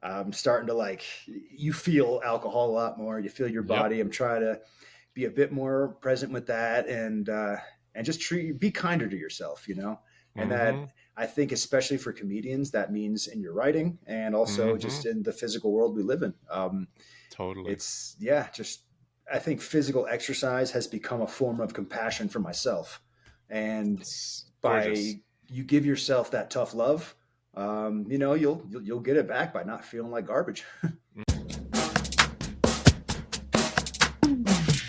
I'm starting to like, you feel alcohol a lot more. You feel your Yep. body. I'm trying to be a bit more present with that, and just be kinder to yourself, and that, Mm-hmm. I think, especially for comedians, that means in your writing and also Mm-hmm. just in the physical world we live in. Totally. It's, yeah, just, I think physical exercise has become a form of compassion for myself. And It's gorgeous. by you give yourself that tough love, you'll get it back by not feeling like garbage.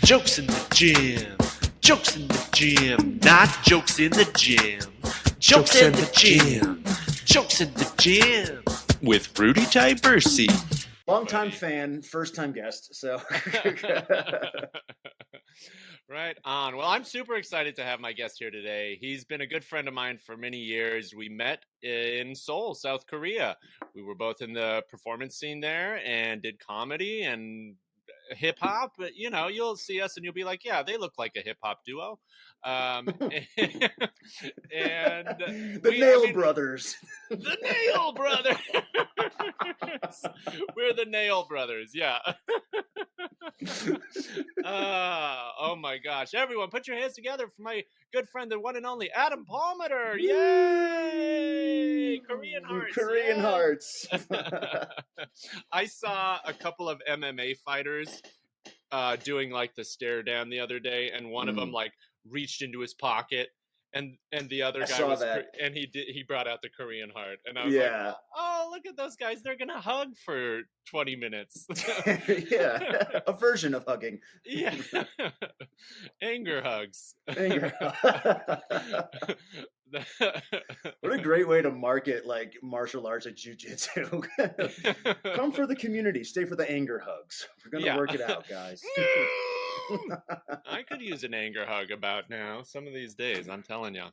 Jokes in the gym. Jokes in the gym. Not jokes in the gym. Jokes in the gym. Jokes in the gym. With Rudy Tyburczy. Longtime fan, first time guest. So Right on. Well, I'm super excited to have my guest here today. He's been a good friend of mine for many years. We met in Seoul, South Korea. We were both in the performance scene there and did comedy and hip hop. But you'll see us and you'll be like, yeah, they look like a hip hop duo. And, the Nail Brothers. The Nail Brothers. We're the Nail Brothers. Yeah. Oh my gosh. Everyone, put your hands together for my good friend, the one and only Adam Palmeter. Yay! Korean Hearts. Korean Yay! Hearts. I saw a couple of MMA fighters doing like the stare down the other day, and one of them like reached into his pocket, and the other guy was and he brought out the Korean Heart, and I was like, oh, look at those guys, they're gonna hug for 20 minutes. Yeah, a version of hugging. Yeah. Anger hugs. What a great way to market like martial arts and jiu-jitsu. Come for the community, stay for the anger hugs. We're gonna work it out, guys. I could use an anger hug about now some of these days, I'm telling you.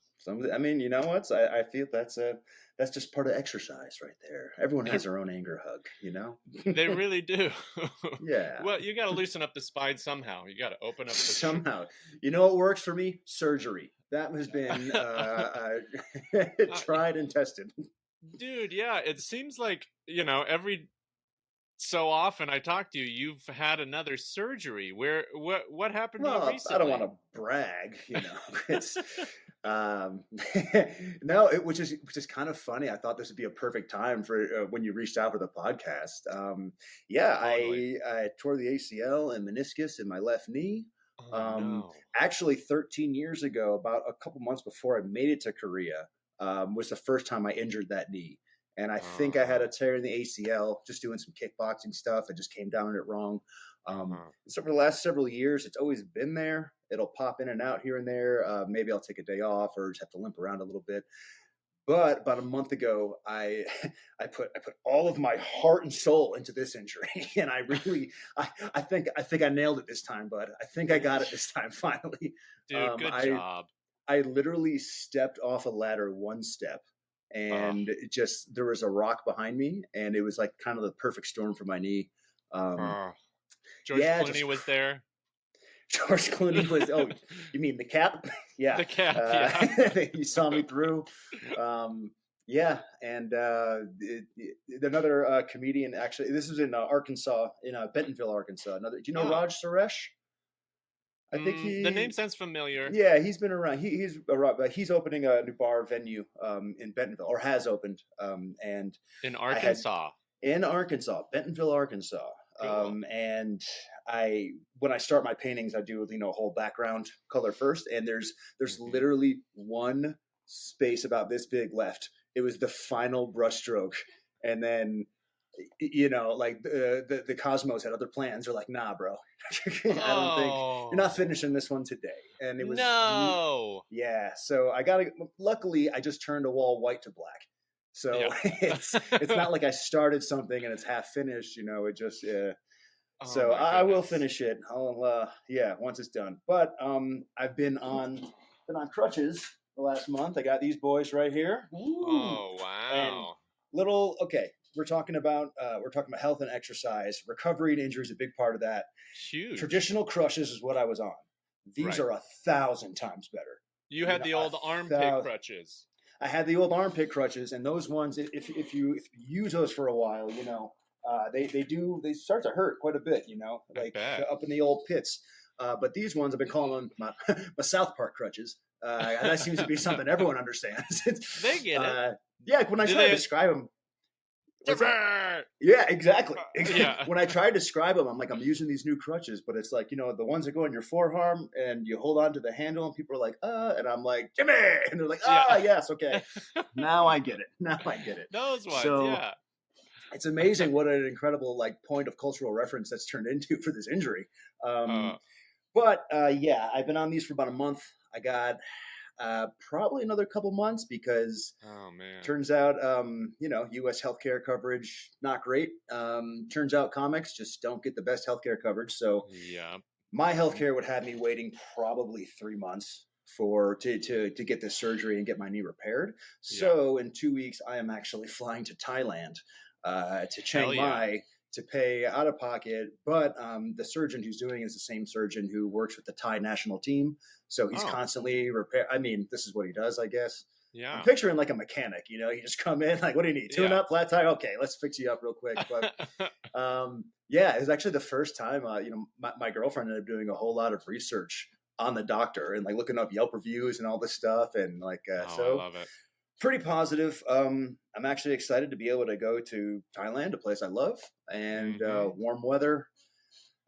I mean, you know what? I feel that's just part of exercise right there. Everyone has their own anger hug, They really do. Yeah. Well, you got to loosen up the spine somehow. You got to open up the somehow. You know what works for me? Surgery. That has been tried and tested. Dude, yeah, it seems like, every so often I talk to you, you've had another surgery. What happened to you recently? I don't want to brag, It's no, which is kind of funny. I thought this would be a perfect time for when you reached out for the podcast. Totally. I tore the ACL and meniscus in my left knee. No. Actually 13 years ago, about a couple months before I made it to Korea, was the first time I injured that knee. And I think I had a tear in the ACL just doing some kickboxing stuff. I just came down on it wrong. So for the last several years, it's always been there. It'll pop in and out here and there. Maybe I'll take a day off or just have to limp around a little bit. But about a month ago, I put all of my heart and soul into this injury, and I think I nailed it this time, bud. I think I got it this time finally. Dude, good job. I literally stepped off a ladder one step, and there was a rock behind me, and it was like kind of the perfect storm for my knee. George Clooney was there. George Clooney was. Oh, you mean the Cap? Yeah, the Cap. Yeah, he saw me through. Yeah, and another comedian. Actually, this was in Arkansas, in Bentonville, Arkansas. Do you know Raj Suresh? I think the name sounds familiar. Yeah, he's been around. He's opening a new bar venue in Bentonville, or has opened. And in Arkansas. Bentonville, Arkansas. Cool. And when I start my paintings, I do a whole background color first, and there's literally one space about this big left. It was the final brushstroke, and then like the Cosmos had other plans. They're like, nah, bro, I don't think you're not finishing this one today. And it was yeah. So luckily I just turned a wall white to black. So it's not like I started something and it's half finished, it just so I will finish it. I'll once it's done. But I've been on crutches the last month. I got these boys right here. Ooh. Oh wow. And we're talking about health and exercise. Recovery and injury is a big part of that. Huge. Traditional crutches is what I was on. These are 1,000 times better. You had the old armpit crutches. I had the old armpit crutches, and those ones, if you use those for a while, they start to hurt quite a bit, like up in the old pits. But these ones I've been calling them my South Park crutches. That seems to be something everyone understands. They get it. Yeah, when I try to describe them. Yeah, exactly. Yeah. When I try to describe them, I'm using these new crutches, but it's like, the ones that go in your forearm and you hold on to the handle and people are like, and I'm like, Jimmy, and they're like, yes, okay. Now I get it. Those ones, so, it's amazing what an incredible point of cultural reference that's turned into for this injury. But I've been on these for about a month. I got probably another couple months because turns out, U.S. healthcare coverage, not great. Turns out comics just don't get the best healthcare coverage. So my healthcare would have me waiting probably 3 months to get this surgery and get my knee repaired. So in 2 weeks, I am actually flying to Thailand to Chiang Mai to pay out of pocket. But the surgeon who's doing it is the same surgeon who works with the Thai national team. So he's constantly this is what he does, I guess. Yeah. I'm picturing like a mechanic, you just come in, like, what do you need? Tune up, flat tire? Okay, let's fix you up real quick. But it was actually the first time, my girlfriend ended up doing a whole lot of research on the doctor and looking up Yelp reviews and all this stuff. And I love it. Pretty positive. I'm actually excited to be able to go to Thailand, a place I love, and warm weather.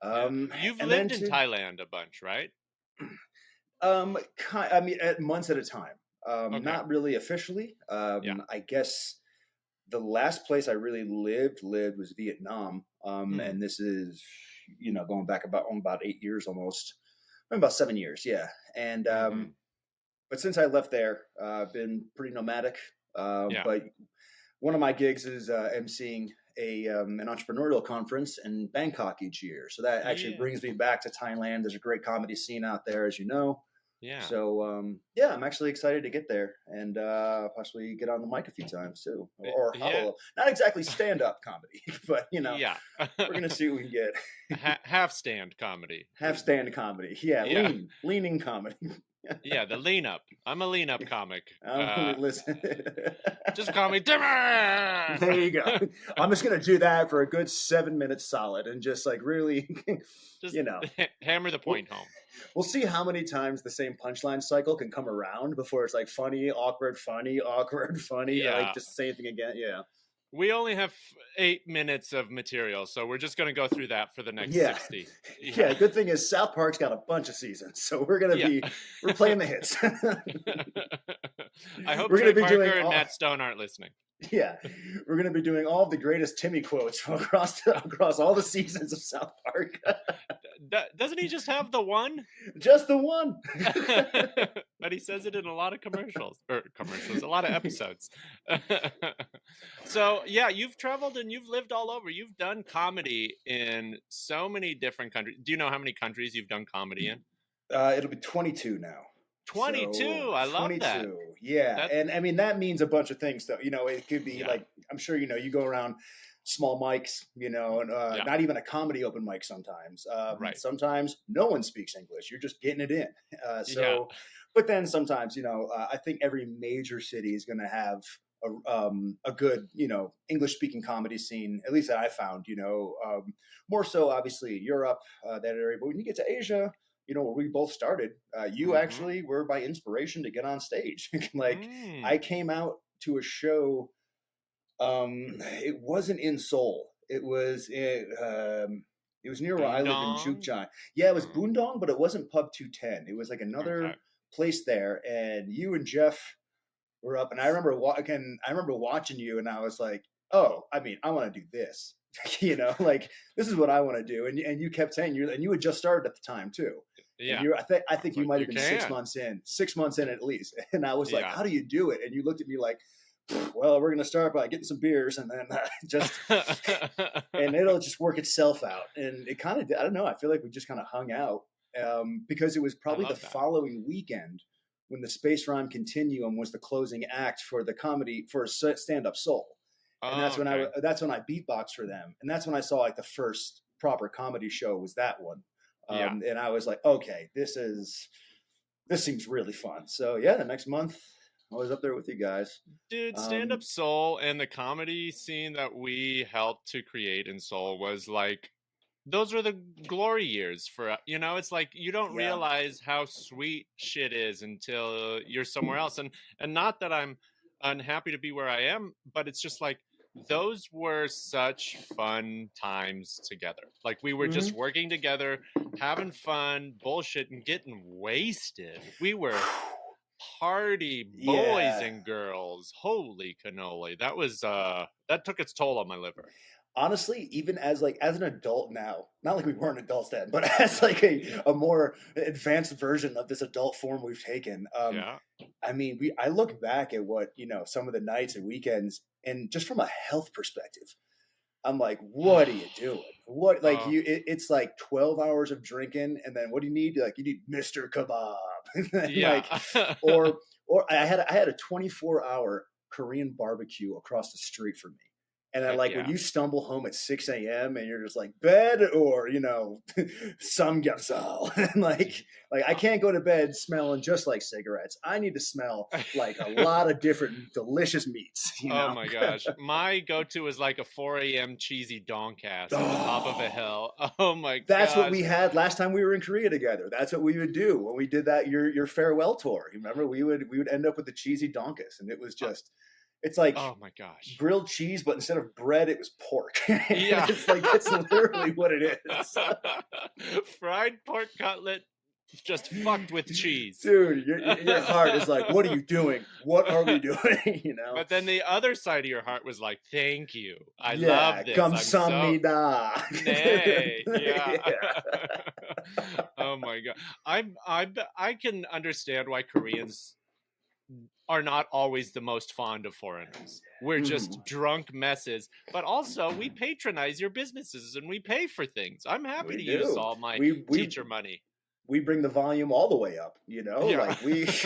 You've lived in Thailand a bunch, right? At months at a time. Not really officially. I guess the last place I really lived was Vietnam. And this is, going back about 8 years almost, about 7 years. Yeah. And, but since I left there, I've been pretty nomadic. But one of my gigs is emceeing an entrepreneurial conference in Bangkok each year. So that actually brings me back to Thailand. There's a great comedy scene out there, as you know. Yeah. So, I'm actually excited to get there and possibly get on the mic a few times too. Or not exactly stand-up comedy, but, we're going to see what we can get. Half-stand comedy. Half-stand comedy. Yeah. Leaning comedy. The lean up. I'm a lean up comic. Listen. Just call me Dimmer. There you go. I'm just gonna do that for a good 7 minutes solid and just really just hammer the point home. We'll see how many times the same punchline cycle can come around before it's funny, awkward, funny, awkward, funny. Just the same thing again. Yeah. We only have 8 minutes of material, so we're just going to go through that for the next 60. Yeah, good thing is South Park's got a bunch of seasons, so we're going to we're playing the hits. I hope Trey Parker and Matt Stone aren't listening. Yeah, we're going to be doing all the greatest Timmy quotes from across all the seasons of South Park. Doesn't he just have the one? Just the one. But he says it in a lot of a lot of episodes. So, you've traveled and you've lived all over. You've done comedy in so many different countries. Do you know how many countries you've done comedy in? It'll be 22 now. 22. So, I love 22. That. Yeah. And that means a bunch of things, though. It could be I'm sure, you go around small mics, not even a comedy open mic sometimes. Sometimes no one speaks English. You're just getting it in. But then sometimes, I think every major city is going to have a good, English speaking comedy scene, at least that I found, more so obviously Europe, that area. But when you get to Asia, where we both started, you actually were by inspiration to get on stage. I came out to a show. It wasn't in Seoul. It was near where I lived in Chukchon. Yeah, it was Bundong, but it wasn't Pub 210. It was another place there. And you and Jeff were up, and I remember watching you, and I was like, oh, I want to do this. This is what I want to do. And you kept saying you had just started at the time too. Yeah. I think you might have been 6 months in at least. And I was like, how do you do it? And you looked at me like, well, we're going to start by getting some beers and then and it'll just work itself out. And it kind of, I don't know. I feel like we just kind of hung out because it was probably the following weekend when the Space Rhyme Continuum was the closing act for the comedy for Stand Up Soul. And that's when I beatboxed for them. And that's when I saw the first proper comedy show was that one. And I was like, okay, this seems really fun. So the next month Always up there with you guys. Dude, stand-up Seoul and the comedy scene that we helped to create in Seoul was like, those were the glory years for, it's like you don't realize how sweet shit is until you're somewhere else. And not that I'm unhappy to be where I am, but it's just like, those were such fun times together. Like we were just working together, having fun, bullshit, and getting wasted. We were party boys and girls. Holy cannoli. That was that took its toll on my liver. Honestly, even as an adult now, not like we weren't adults then, but as like a more advanced version of this adult form we've taken. I mean, I look back at what, some of the nights and weekends, and just from a health perspective, I'm like, what are you doing? What, like it's like 12 hours of drinking, and then what do you need? Like, you need Mr. Kebab. Or I had a 24-hour Korean barbecue across the street from me. And then, when you stumble home at 6 a.m. and you're just like, bed or, samgyeopsal. And I can't go to bed smelling just like cigarettes. I need to smell like a lot of different delicious meats. Oh my gosh. My go-to is like a 4 a.m. cheesy donkass on the top of a hill. Oh my god. That's what we had last time we were in Korea together. That's what we would do when we did that your farewell tour. You remember? We would end up with the cheesy donkass, and it was just it's like, oh my gosh, grilled cheese, but instead of bread, it was pork. Yeah. It's literally what it is. Fried pork cutlet, just fucked with cheese. Dude, your heart is like, what are you doing? What are we doing? But then the other side of your heart was like, thank you. I love this. Kamsahamnida. Nay. Yeah. Oh my god. I can understand why Koreans are not always the most fond of foreigners. We're just drunk messes, but also we patronize your businesses and we pay for things. I'm happy to use all my teacher money. We bring the volume all the way up, like we, it's,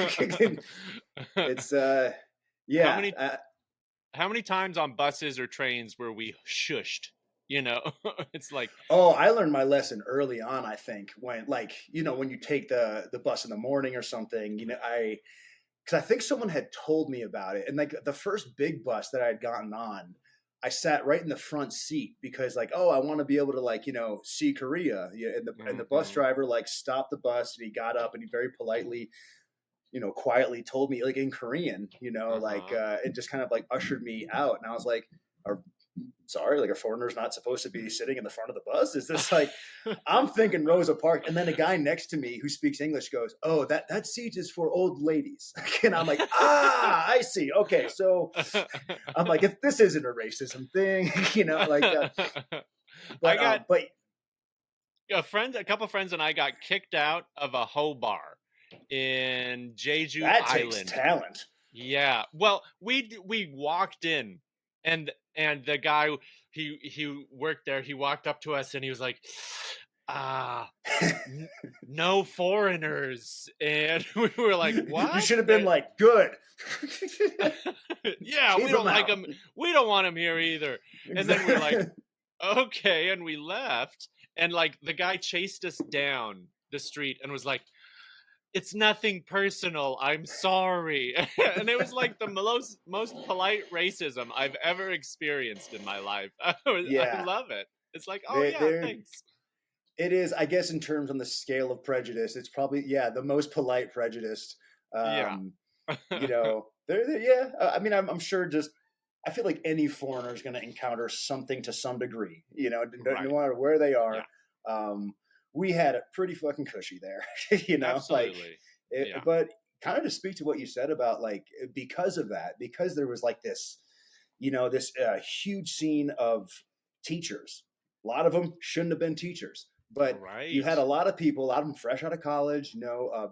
How many times on buses or trains were we shushed? It's like, I learned my lesson early on. I think when when you take the bus in the morning or something, because I think someone had told me about it. And the first big bus that I had gotten on, I sat right in the front seat because I want to be able to see Korea. And the bus driver stopped the bus, and he got up and he very politely, quietly told me in Korean, and just kind of ushered me out. And I was like, sorry, a foreigner's not supposed to be sitting in the front of the bus? Is this I'm thinking Rosa Parks. And then a guy next to me who speaks English goes, oh, that seat is for old ladies. And I'm like, I see. Okay. So I'm like, if this isn't a racism thing, but a couple of friends and I got kicked out of a ho bar in Jeju Island. That takes talent. Yeah. Well, we walked in, and the guy, he worked there, he walked up to us and he was like, no foreigners. And we were like, what? You should have been like, good. Yeah, we don't like him. We don't want him here either. Exactly. And then we're like, okay. And we left. And the guy chased us down the street and was like, it's nothing personal. I'm sorry. And it was the most polite racism I've ever experienced in my life. I love it. It's like, thanks. It is, I guess, in terms on the scale of prejudice, it's probably, the most polite prejudice. I'm sure I feel like any foreigner is going to encounter something to some degree, no matter where they are. Yeah. We had it pretty fucking cushy there, Absolutely. But kind of to speak to what you said about because of that, because there was this, this huge scene of teachers. A lot of them shouldn't have been teachers, but you had a lot of people, a lot of them fresh out of college. The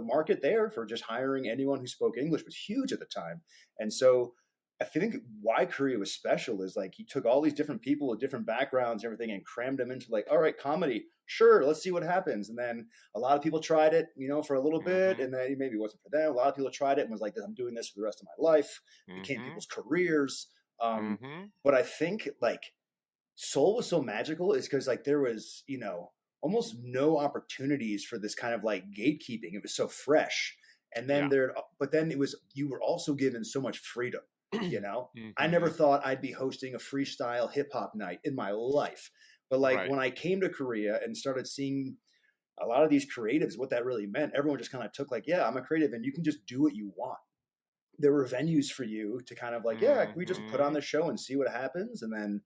market there for just hiring anyone who spoke English was huge at the time, and so I think why Korea was special is you took all these different people with different backgrounds and everything and crammed them into all right, comedy. Sure, let's see what happens. And then a lot of people tried it, for a little bit, and then maybe it wasn't for them. A lot of people tried it and was like, I'm doing this for the rest of my life. It became people's careers. But I think Seoul was so magical is because there was, almost no opportunities for this kind of gatekeeping. It was so fresh. And then but then you were also given so much freedom, I never thought I'd be hosting a freestyle hip hop night in my life. But like when I came to Korea and started seeing a lot of these creatives, what that really meant, everyone just kind of took like, yeah, I'm a creative and you can just do what you want. There were venues for you to kind of like, we just put on the show and see what happens. And then,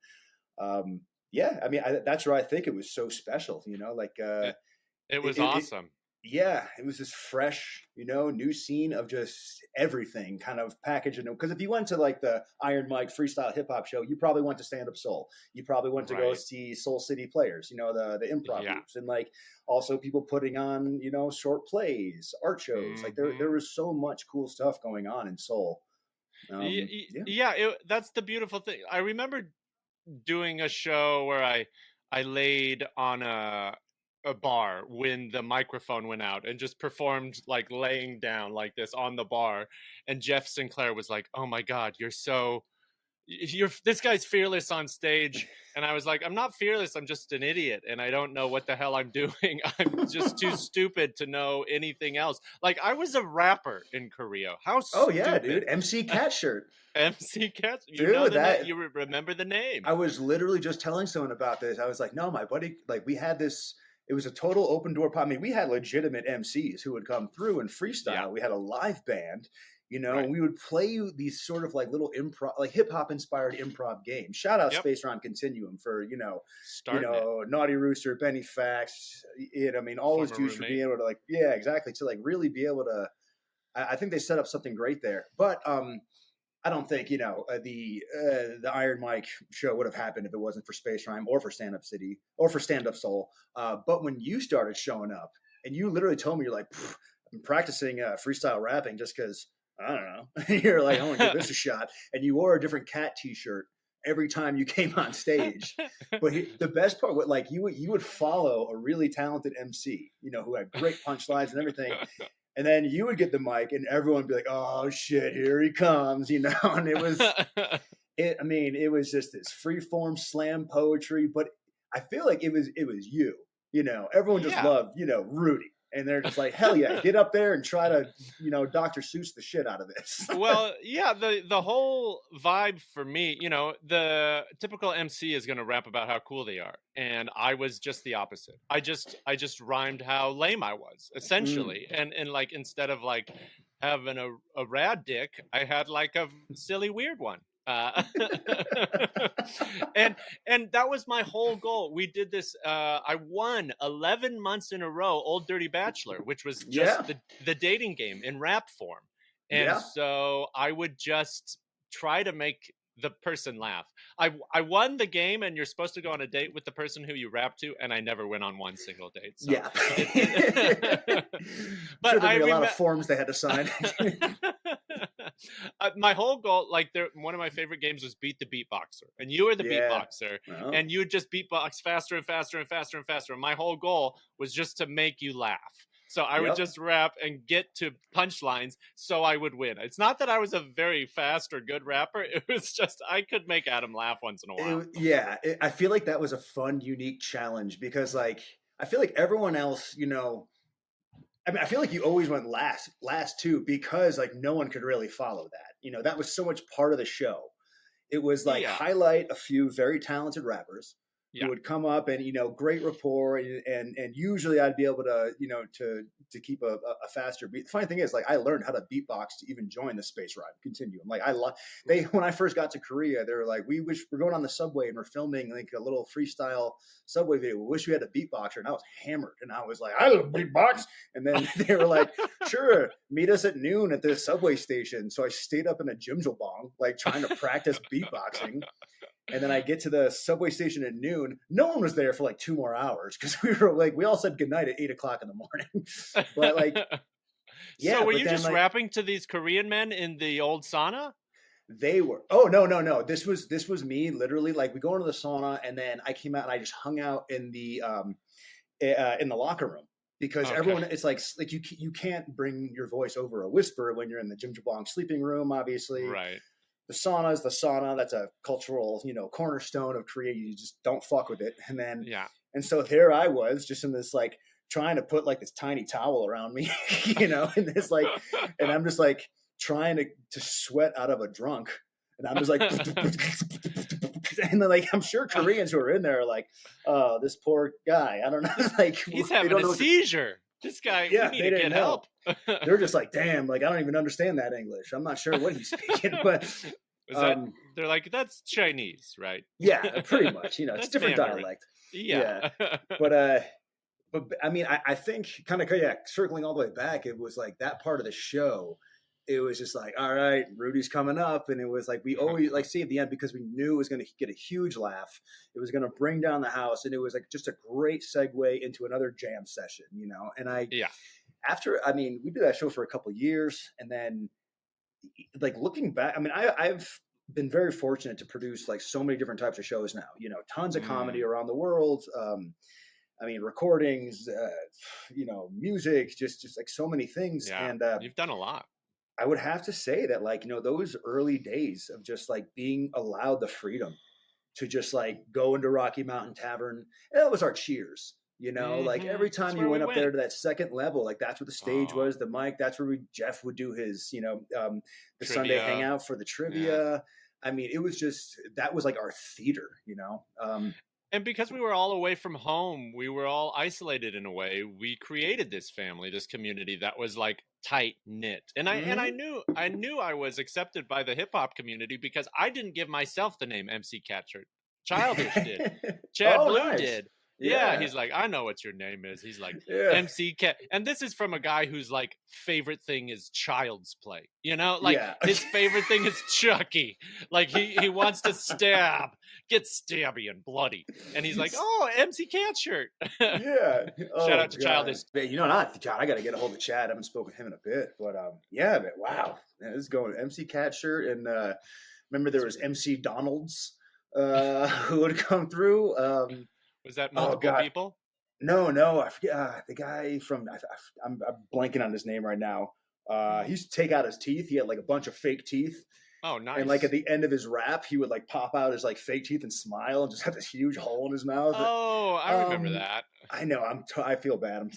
I mean, that's where I think it was so special, like, it was awesome. It was this fresh, new scene of just everything kind of packaged. Because if you went to like the Iron Mike freestyle hip hop show, you probably went to Stand Up Seoul. You probably went to go see Soul City Players, the improv groups, and like also people putting on, short plays, art shows. Like there was so much cool stuff going on in Seoul. That's the beautiful thing. I remember doing a show where I laid on a bar when the microphone went out and just performed like laying down like this on the bar, and Jeff Sinclair was like, oh my god, this guy's fearless on stage. And I was like, I'm not fearless, I'm just an idiot and I don't know what the hell I'm doing. I'm just too stupid to know anything else. Like I was a rapper in Korea. How stupid. Yeah, dude. MC Cat Shirt. MC Cat. You remember the name. I was literally just telling someone about this. I was like, no, my buddy, like we had this. It was a total open door. I mean, we had legitimate MCs who would come through and freestyle. Yeah. We had a live band, and we would play these sort of like little improv, like hip hop inspired improv games. Shout out Space Rhyme Continuum for, Naughty Rooster, Benny Fax, I mean, all those dudes for being able to like, yeah, exactly. To like really be able to, I think they set up something great there. But, I don't think, the Iron Mike show would have happened if it wasn't for Space Rhyme or for Stand Up City or for Stand Up Soul. But when you started showing up and you literally told me, you're like, I've been practicing freestyle rapping just because, I don't know. You're like, I want to give this a shot. And you wore a different cat t-shirt every time you came on stage. But the best part, like you would follow a really talented MC, who had great punchlines and everything. And then you would get the mic and everyone would be like, oh shit, here he comes, and it was, it was just this free form slam poetry, but I feel like it was you, everyone just loved, Rudy. And they're just like, hell yeah, get up there and try to, Dr. Seuss the shit out of this. Well, yeah, the whole vibe for me, the typical MC is going to rap about how cool they are. And I was just the opposite. I just rhymed how lame I was, essentially. And like, instead of like having a rad dick, I had like a silly weird one. And that was my whole goal. We did this. I won 11 months in a row, Old Dirty Bachelor, which was just the dating game in rap form. And so I would just try to make the person laugh. I won the game, and you're supposed to go on a date with the person who you rap to, and I never went on one single date. So. Yeah. But sure, there'd be a lot of forms they had to sign. My whole goal, like one of my favorite games was Beat the Beatboxer, and you were the beatboxer, and you would just beatbox faster and faster and faster and faster. And my whole goal was just to make you laugh. So I would just rap and get to punchlines so I would win. It's not that I was a very fast or good rapper. It was just I could make Adam laugh once in a while. I feel like that was a fun, unique challenge because like I feel like everyone else, I feel like you always went last too because like no one could really follow that. That was so much part of the show. It was like highlight a few very talented rappers. Who would come up and, great rapport. And usually I'd be able to, to keep a faster beat. The funny thing is, like, I learned how to beatbox to even join the Space Rhyme Continuum. Like, when I first got to Korea, they were like, we're going on the subway and we're filming like a little freestyle subway video. We wish we had a beatboxer. And I was hammered. And I was like, I love beatbox. And then they were like, sure, meet us at noon at the subway station. So I stayed up in a jimjilbong, like trying to practice beatboxing. And then I get to the subway station at noon. No one was there for like 2 more hours because we all said goodnight at 8 o'clock in the morning. But like, So were you just rapping to these Korean men in the old sauna? They were. Oh, no. This was me literally. Like we go into the sauna and then I came out and I just hung out in the locker room. Because everyone, it's like you can't bring your voice over a whisper when you're in the jimjilbong sleeping room, obviously. Right. The sauna is the sauna. That's a cultural, cornerstone of Korea. You just don't fuck with it. And then, and so here I was just in this like trying to put like this tiny towel around me, and it's like, and I'm just like trying to sweat out of a drunk. And I'm just like, and then like, I'm sure Koreans who are in there are like, oh, this poor guy. I don't know. Like, he's having a seizure. This guy, we need to get help. They're just like, damn, like, I don't even understand that English. I'm not sure what he's speaking, but they're like, that's Chinese, right? Yeah, pretty much. It's different Mandarin. dialect. Yeah. But I mean, I think kind of, circling all the way back, it was like that part of the show. It was just like, all right, Rudy's coming up. And it was like, we always like see at the end, because we knew it was going to get a huge laugh. It was going to bring down the house. And it was like just a great segue into another jam session, and we did that show for a couple of years. And then like looking back, I mean, I've been very fortunate to produce like so many different types of shows now, tons of comedy around the world. I mean, recordings, music, just like so many things. Yeah, and you've done a lot. I would have to say that, like, those early days of just like being allowed the freedom to just like go into Rocky Mountain Tavern, and that was our Cheers, like every time you went up there to that second level, like that's where the stage was, the mic, that's where Jeff would do his, the trivia. Sunday hangout for the trivia. Yeah. I mean, it was that was like our theater, And because we were all away from home, we were all isolated in a way. We created this family, this community that was like tight knit. And I knew I was accepted by the hip hop community because I didn't give myself the name MC Catcher. Childish did. Chad Blue did. Yeah, he's like, I know what your name is. He's like, MC Cat. And this is from a guy whose like favorite thing is Child's Play. His favorite thing is Chucky. Like he wants to get stabby and bloody. And he's like, oh, MC Cat shirt. Yeah. Shout out to Childish. I got to get a hold of Chad. I haven't spoken to him in a bit. But wow. Man, this is going MC Cat shirt. And remember there was MC Donald's who would come through. Was that multiple people? No, I forget the guy from. I'm blanking on his name right now. He used to take out his teeth. He had like a bunch of fake teeth. Oh, nice! And like at the end of his rap, he would like pop out his like fake teeth and smile, and just have this huge hole in his mouth. Oh, I remember that. I know. I feel bad.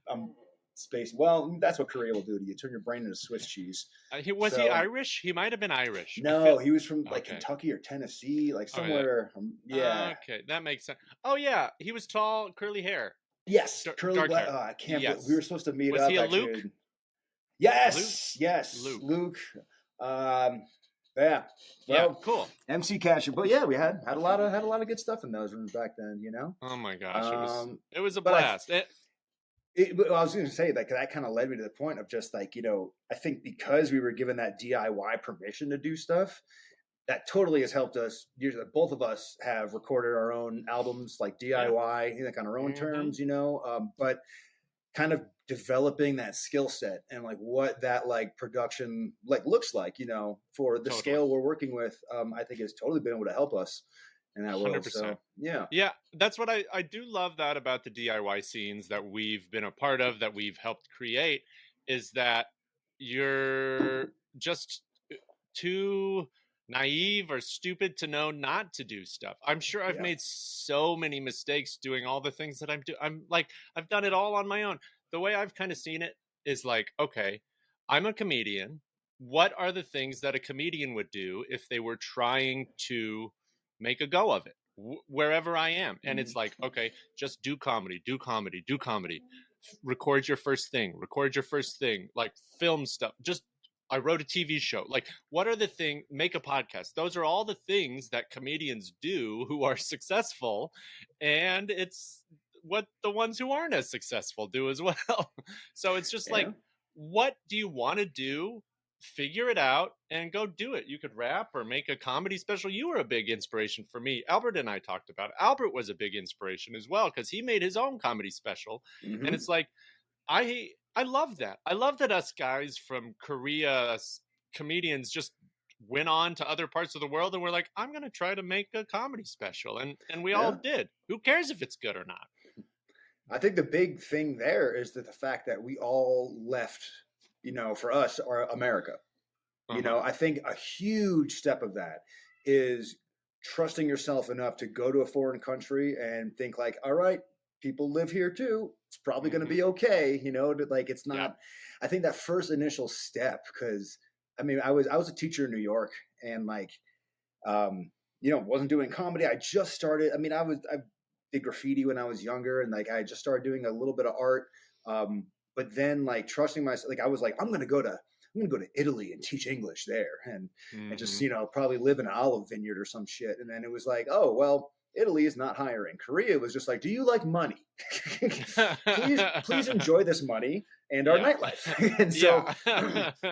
I'm spacing. Well, that's what Korea will do to you. Turn your brain into Swiss cheese. Was he Irish? He might have been Irish. No, he was from like Kentucky or Tennessee, like somewhere. Yeah. Okay, that makes sense. Oh yeah, he was tall, curly hair. Yes, curly black. Oh, I can't. Yes. We were supposed to meet up. Was he a Luke? Yes, Luke. Yeah. Well, cool. MC Catcher, but yeah, we had a lot of good stuff in those rooms back then. Oh my gosh, it was a blast. I was going to say that kind of led me to the point of just like, I think because we were given that DIY permission to do stuff, that totally has helped us. Both of us have recorded our own albums, like DIY, like on our own terms, but kind of developing that skill set and like what that like production like looks like, for the scale we're working with, I think has totally been able to help us. In that 100%. World, so, yeah, that's what I do love that about the DIY scenes that we've been a part of, that we've helped create, is that you're just too naive or stupid to know not to do stuff. I'm sure I've made so many mistakes doing all the things that I'm doing. I'm like, I've done it all on my own. The way I've kind of seen it is like, okay, I'm a comedian. What are the things that a comedian would do if they were trying to make a go of it wherever I am? And it's like, okay, just do comedy, record your first thing, like film stuff. Just, I wrote a TV show. Like, what are the things, make a podcast. Those are all the things that comedians do who are successful. And it's what the ones who aren't as successful do as well. So it's just like, what do you want to do? Figure it out and go do it. You could rap or make a comedy special. You were a big inspiration for me. Albert and I talked about it. Albert was a big inspiration as well because he made his own comedy special. And it's like, I love that. I love that us guys from Korea, comedians, just went on to other parts of the world and we're like, I'm going to try to make a comedy special. And we all did. Who cares if it's good or not? I think the big thing there is that the fact that we all left, for us, or America, I think a huge step of that is trusting yourself enough to go to a foreign country and think like, all right, people live here too. It's probably going to be okay, like it's not. I think that first initial step, because I mean, I was a teacher in New York, and like, wasn't doing comedy. I just started. I mean, I did graffiti when I was younger, and like I just started doing a little bit of art. But then like trusting myself, like I was like, I'm going to go to Italy and teach English there, and just probably live in an olive vineyard or some shit. And then it was like, oh well, Italy is not hiring. Korea was just like, do you like money? please enjoy this money and our nightlife. And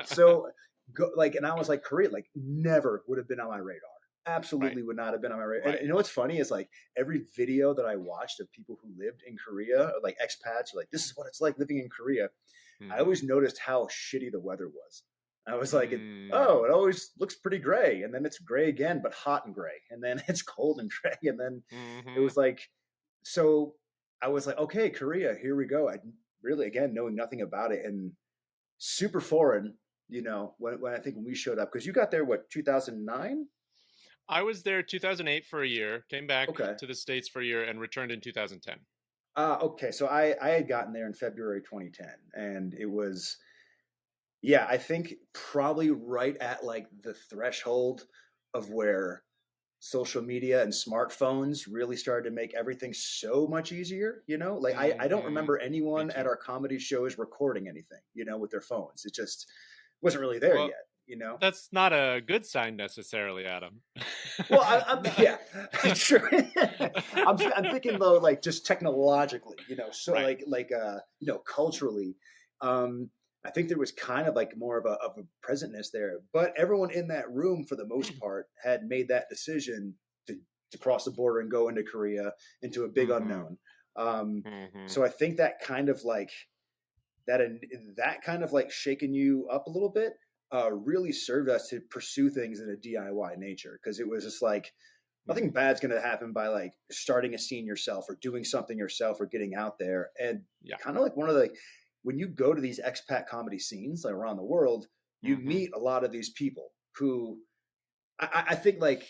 so go like, and I was like, Korea like never would have been on my radar. Absolutely would not have been on my radar. And you know what's funny is like every video that I watched of people who lived in Korea, or like expats, or like this is what it's like living in Korea. I always noticed how shitty the weather was. I was like, it always looks pretty gray, and then it's gray again, but hot and gray, and then it's cold and gray, and then it was like, so I was like, okay, Korea, here we go. I really, again, knowing nothing about it and super foreign, when I think when we showed up, because you got there, what, 2009? I was there 2008 for a year, came back to the States for a year, and returned in 2010. Okay, so I had gotten there in February 2010, and it was, I think probably right at like the threshold of where social media and smartphones really started to make everything so much easier, like I don't remember anyone at our comedy shows recording anything, with their phones. It just wasn't really there yet. That's not a good sign necessarily, Adam. Well, I'm sure. I'm thinking though, like just technologically, culturally, I think there was kind of like more of a presentness there. But everyone in that room, for the most part, had made that decision to cross the border and go into Korea, into a big unknown. So I think that kind of like that kind of like shaking you up a little bit. Really served us to pursue things in a DIY nature, because it was just like nothing bad's going to happen by like starting a scene yourself or doing something yourself or getting out there. And kind of like one of the, when you go to these expat comedy scenes like around the world, you meet a lot of these people who I think like,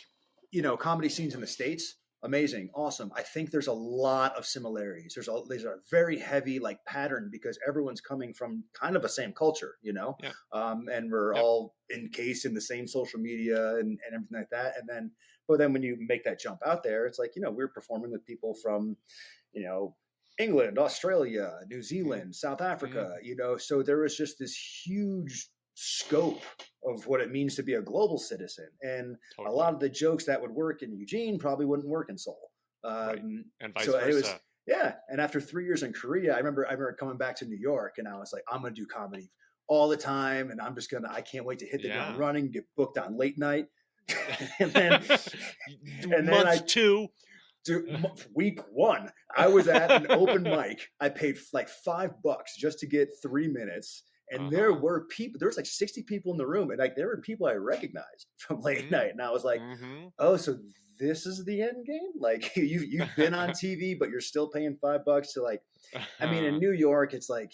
comedy scenes in the States, amazing, awesome. I think there's a lot of similarities. There's a very heavy like pattern, because everyone's coming from kind of the same culture, and we're all encased in the same social media and everything like that. And then, but then when you make that jump out there, it's like, we're performing with people from, England, Australia, New Zealand, South Africa, so there was just this huge scope of what it means to be a global citizen, and a lot of the jokes that would work in Eugene probably wouldn't work in Seoul, and vice versa. It was, and after 3 years in Korea, I remember coming back to New York, and I was like, I'm gonna do comedy all the time, and I can't wait to hit the ground running, get booked on late night, and then week one, I was at an open mic. I paid like $5 just to get 3 minutes. And there were people, there was like 60 people in the room, and like there were people I recognized from late night. And I was like, oh, so this is the end game? Like you've been on TV, but you're still paying $5 to like, I mean, in New York, it's like,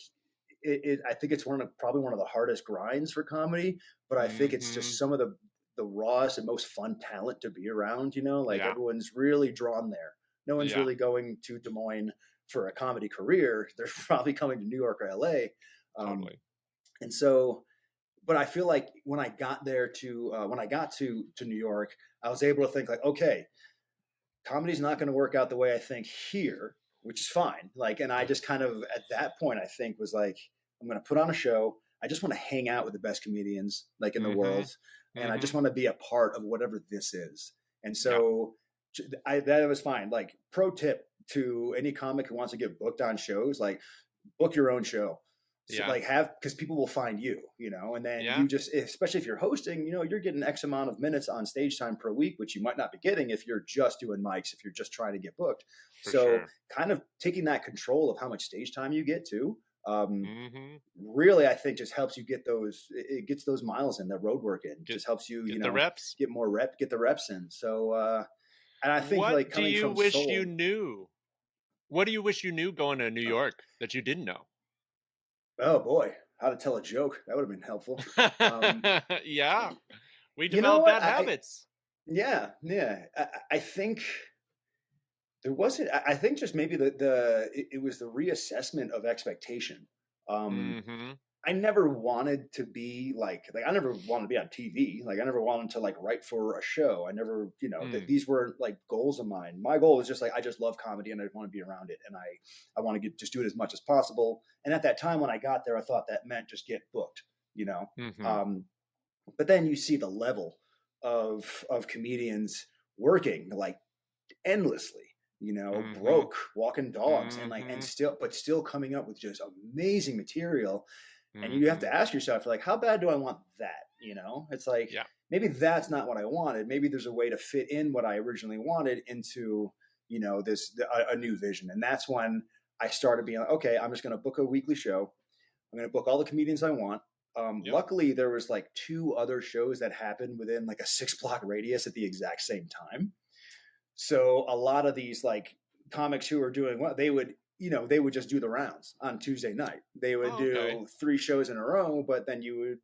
I think it's probably one of the hardest grinds for comedy, but I think it's just some of the rawest and most fun talent to be around, everyone's really drawn there. No one's really going to Des Moines for a comedy career. They're probably coming to New York or LA. Totally. And so, but I feel like when I got there when I got to New York, I was able to think like, okay, comedy's not going to work out the way I think here, which is fine. Like, and I just kind of, at that point, I think was like, I'm going to put on a show. I just want to hang out with the best comedians like in the world. And I just want to be a part of whatever this is. And so that was fine. Like, pro tip to any comic who wants to get booked on shows, like book your own show. So because people will find you, and then you just, especially if you're hosting, you're getting X amount of minutes on stage time per week, which you might not be getting if you're just doing mics, if you're just trying to get booked. Kind of taking that control of how much stage time you get to, really, I think just helps you get those miles in, the road work in, just helps you, the reps, get the reps in. So, and I think like coming from Seoul, what do you wish you knew going to New York that you didn't know? Oh boy, how to tell a joke. That would have been helpful. We developed bad habits. I think There wasn't. I think just maybe it was the reassessment of expectation. Um, Mm-hmm. I never wanted to be like I never wanted to be on TV. Like I never wanted to like write for a show. I never, Mm. these were like goals of mine. My goal was just like I just love comedy and I want to be around it and I want to get just do it as much as possible. And at that time when I got there, I thought that meant just get booked, you know. Mm-hmm. Um, but then you see the level of comedians working like endlessly, Mm-hmm. broke, walking dogs, and like and Mm-hmm. still coming up with just amazing material. And you have Mm-hmm. to ask yourself, like, how bad do I want that? It's like Yeah. maybe that's not what I wanted. Maybe there's a way to fit in what I originally wanted into, a new vision. And that's when I started being like, okay, I'm just going to book a weekly show. I'm going to book all the comedians I want. Yep. Luckily, there was like two other shows that happened within like a 6 block radius at the exact same time. So a lot of these like comics who are doing well, they would just do the rounds on Tuesday night. They would Oh, okay. do 3 shows in a row, but then you would,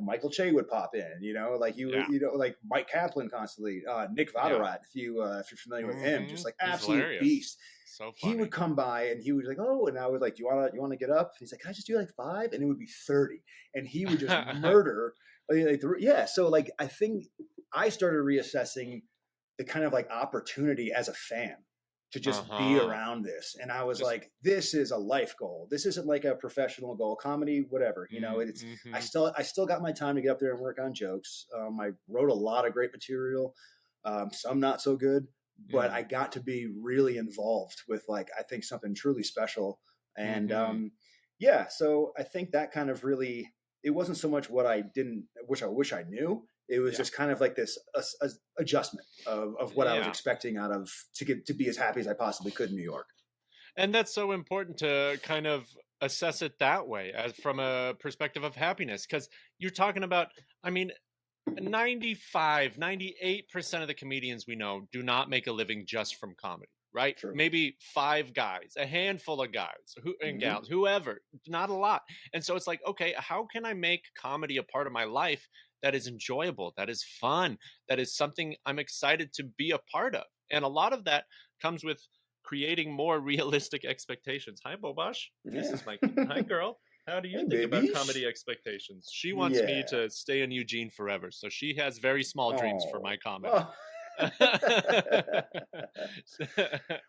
Michael Che would pop in, like Yeah. like Mike Kaplan constantly, Nick Yeah. Vodarat, if you're familiar with him, Mm-hmm. just like He's absolute hilarious. beast. So He funny. would come by and he would like, oh, and I was like, do you want to get up? And he's like, can I just do like 5? And it would be 30, and he would just murder. Yeah. So like, I think I started reassessing the kind of like opportunity as a fan to just be Uh-huh. around this. And I was Just like, this is a life goal. This isn't like a professional goal, comedy, whatever, it's, mm-hmm. I still got my time to get up there and work on jokes. I wrote a lot of great material, some not so good, but I Mm. got to be really involved with like, I think something truly special. And, Mm-hmm. yeah, so I think that kind of really, it wasn't so much what I didn't, which I wish I knew. It was Yeah. just kind of like this adjustment of what I was Yeah. expecting out of to be as happy as I possibly could in New York. And that's so important to kind of assess it that way, as from a perspective of happiness, because you're talking about, I mean, 98% of the comedians we know do not make a living just from comedy, right? True. Maybe 5 guys, a handful of guys and Mhm. gals, whoever, not a lot. And so it's like, okay, how can I make comedy a part of my life that is enjoyable, that is fun, that is something I'm excited to be a part of? And a lot of that comes with creating more realistic expectations. Hi, Bobash. This Yeah. is my hi, girl. How do you Hey, think about babies. comedy expectations? She wants me Yeah. to stay in Eugene forever, so she has very small dreams for my comedy. Oh.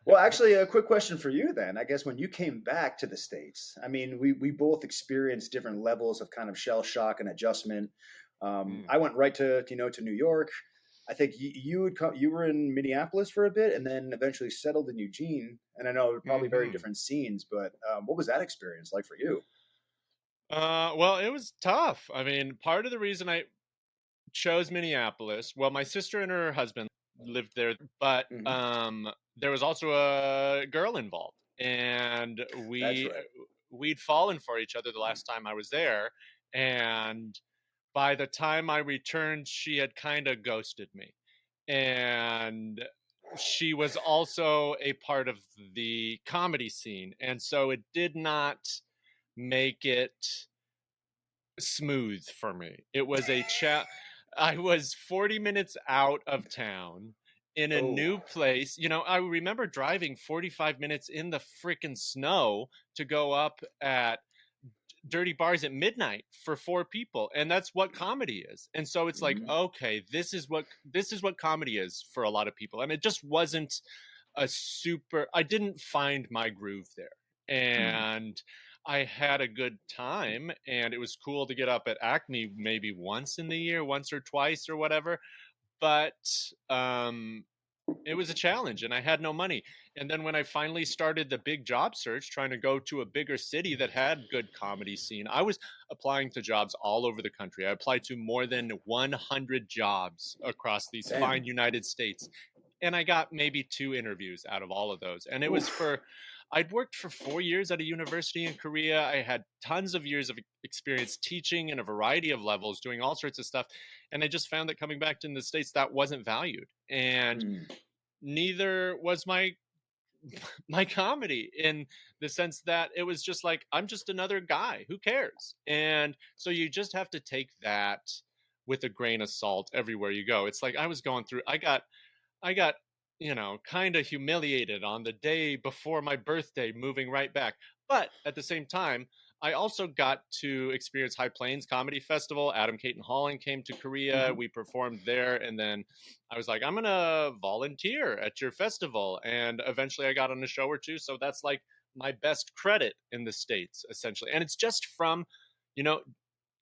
Well, actually, a quick question for you then. I guess when you came back to the States, I mean, we both experienced different levels of kind of shell shock and adjustment. I went right to New York. I think you were in Minneapolis for a bit, and then eventually settled in Eugene. And I know probably very Mm-hmm. different scenes, but what was that experience like for you? Well, it was tough. I mean, part of the reason I chose Minneapolis, well, my sister and her husband lived there, but Mhm. there was also a girl involved, and That's right. we'd fallen for each other the last time I was there, and by the time I returned, she had kind of ghosted me, and she was also a part of the comedy scene, and so it did not make it smooth for me. It was a I was 40 minutes out of town in a Oh, new place. I remember driving 45 minutes in the freaking snow to go up at dirty bars at midnight for 4 people, and that's what comedy is. And so it's like, mhm. okay, this is what comedy is for a lot of people. And it just wasn't I didn't find my groove there. And I had a good time, and it was cool to get up at Acme maybe once in the year, once or twice or whatever. But it was a challenge, and I had no money. And then when I finally started the big job search, trying to go to a bigger city that had good comedy scene, I was applying to jobs all over the country. I applied to more than 100 jobs across these fine Damn. United States, and I got maybe 2 interviews out of all of those. And it was Oof. I'd worked for 4 years at a university in Korea. I had tons of years of experience teaching in a variety of levels, doing all sorts of stuff. And I just found that coming back to the States, that wasn't valued. And neither was my comedy, in the sense that it was just like, I'm just another guy, who cares? And so you just have to take that with a grain of salt everywhere you go. It's like I was going through, I got kind of humiliated on the day before my birthday, moving right back. But at the same time, I also got to experience High Plains Comedy Festival. Adam Caton Holland came to Korea. We performed there. And then I was like, I'm going to volunteer at your festival. And eventually I got on a show or two. So that's like my best credit in the States, essentially. And it's just from,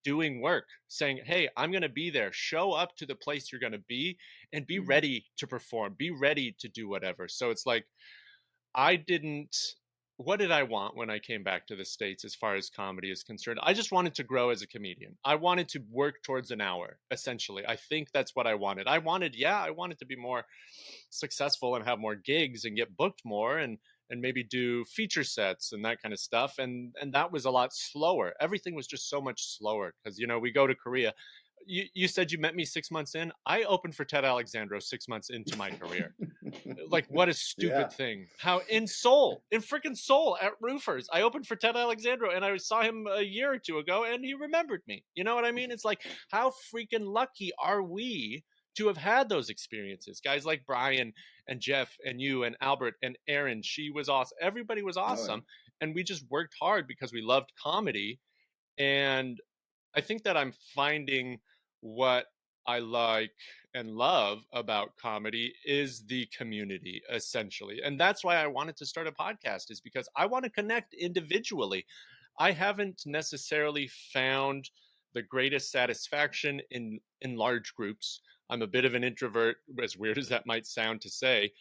doing work, saying, hey, I'm going to be there. Show up to the place you're going to be and be ready to perform, be ready to do whatever. So it's like, what did I want when I came back to the States as far as comedy is concerned? I just wanted to grow as a comedian. I wanted to work towards an hour, essentially. I think that's what I wanted. I wanted to be more successful and have more gigs and get booked more and maybe do feature sets and that kind of stuff. And that was a lot slower. Everything was just so much slower because, we go to Korea. You said you met me 6 months in. I opened for Ted Alexandro 6 months into my career. Like, what a stupid thing. How in freaking Seoul at Roofers, I opened for Ted Alexandro and I saw him a year or two ago and he remembered me. You know what I mean? It's like, how freaking lucky are we to have had those experiences? Guys like Brian and Jeff and you and Albert and Aaron, she was awesome. Everybody was awesome. And we just worked hard because we loved comedy. And I think that I'm finding what I like and love about comedy is the community, essentially. And that's why I wanted to start a podcast, is because I want to connect individually. I haven't necessarily found the greatest satisfaction in large groups. I'm a bit of an introvert, as weird as that might sound to say.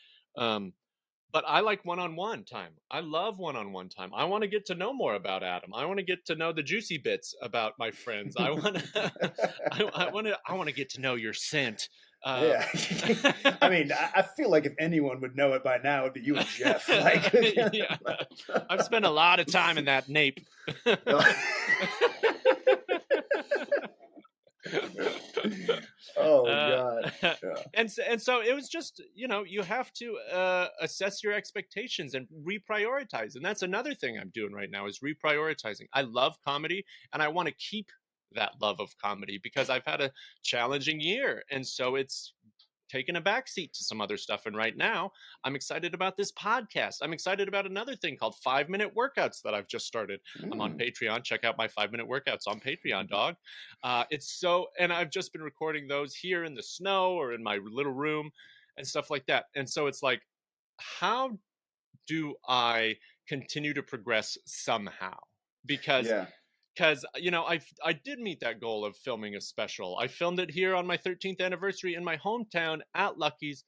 But I like one-on-one time. I love one-on-one time. I want to get to know more about Adam. I want to get to know the juicy bits about my friends. I want to get to know your scent. I mean, I feel like if anyone would know it by now, it'd be you and Jeff. Yeah. I've spent a lot of time in that nape. God. Yeah. And so it was just, you have to assess your expectations and reprioritize. And that's another thing I'm doing right now, is reprioritizing. I love comedy and I want to keep that love of comedy because I've had a challenging year. And so it's taken a backseat to some other stuff. And right now I'm excited about this podcast. I'm excited about another thing called 5-minute workouts that I've just started. I'm on Patreon. Check out my 5-minute workouts on Patreon, dog. And I've just been recording those here in the snow or in my little room and stuff like that. And so it's like, how do I continue to progress somehow? Because I did meet that goal of filming a special. I filmed it here on my 13th anniversary in my hometown at Lucky's.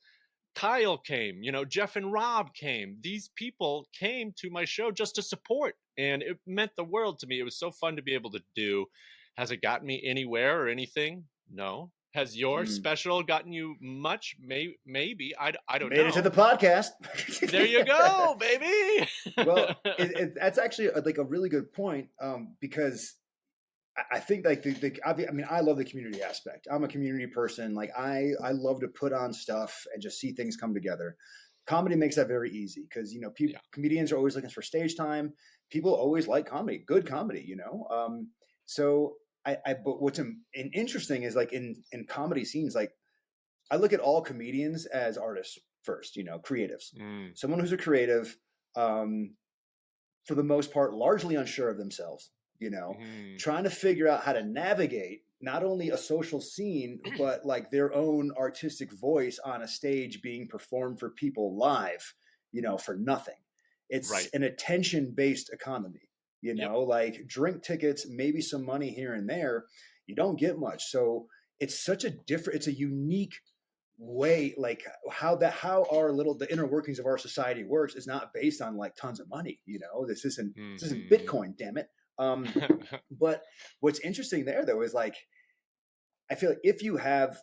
Kyle came, Jeff and Rob came. These people came to my show just to support, and it meant the world to me. It was so fun to be able to do. Has it gotten me anywhere or anything? No. Has your special gotten you much? Maybe. I don't know. Made it to the podcast. There you go, baby. Well, that's actually like a really good point, because I think like I love the community aspect. I'm a community person. Like I love to put on stuff and just see things come together. Comedy makes that very easy because comedians are always looking for stage time. People always like comedy, good comedy. So. But what's interesting is like in comedy scenes, like I look at all comedians as artists first, creatives. Someone who's a creative, for the most part, largely unsure of themselves, trying to figure out how to navigate not only a social scene, but like their own artistic voice on a stage being performed for people live, for nothing. It's an attention-based economy. Like drink tickets, maybe some money here and there, you don't get much. So it's it's a unique way, like how the inner workings of our society works is not based on like tons of money. This isn't Bitcoin, damn it. But what's interesting there though is like, I feel like if you have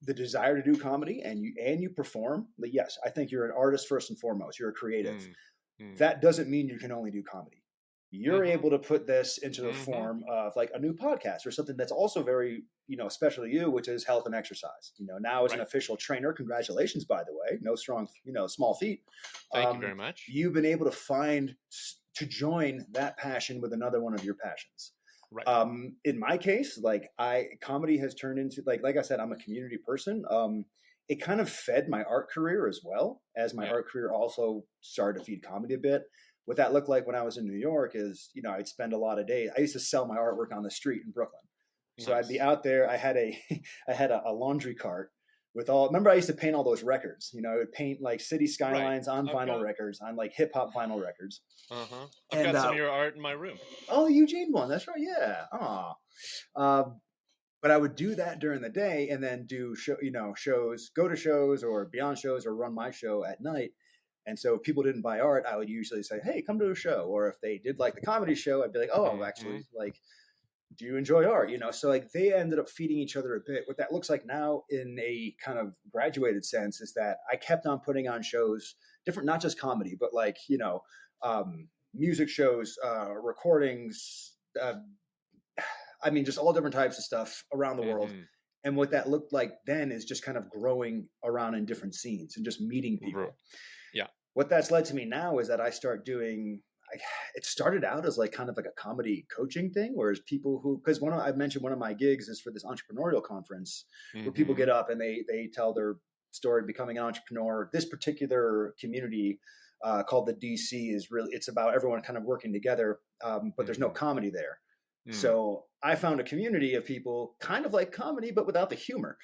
the desire to do comedy and you perform, like, yes, I think you're an artist first and foremost. You're a creative. That doesn't mean you can only do comedy. You're able to put this into the form of like a new podcast or something that's also very, special to you, which is health and exercise. Now as an official trainer, congratulations, by the way, no strong, small feat. Thank you very much. You've been able to join that passion with another one of your passions. Right. In my case, like comedy has turned into like I said, I'm a community person. it kind of fed my art career as well, as my art career also started to feed comedy a bit. What that looked like when I was in New York is, I'd spend a lot of days. I used to sell my artwork on the street in Brooklyn. So I'd be out there. I had a laundry cart with all. Remember, I used to paint all those records. I would paint like city skylines on vinyl records, on like hip hop vinyl records. I've got some of your art in my room. Oh, the Eugene one. That's right. Yeah. But I would do that during the day and then do shows, go to shows or beyond shows or run my show at night. And so if people didn't buy art, I would usually say, hey, come to a show. Or if they did like the comedy show, I'd be like, oh, actually, like, do you enjoy art? So like they ended up feeding each other a bit. What that looks like now in a kind of graduated sense is that I kept on putting on shows, different, not just comedy, but like, music shows, recordings, just all different types of stuff around the world. And what that looked like then is just kind of growing around in different scenes and just meeting people. Yeah. What that's led to me now is that I start doing, it started out as like kind of like a comedy coaching thing, whereas people because I mentioned one of my gigs is for this entrepreneurial conference where people get up and they tell their story becoming an entrepreneur. This particular community called the DC is really, it's about everyone kind of working together, but there's no comedy there. So I found a community of people kind of like comedy, but without the humor.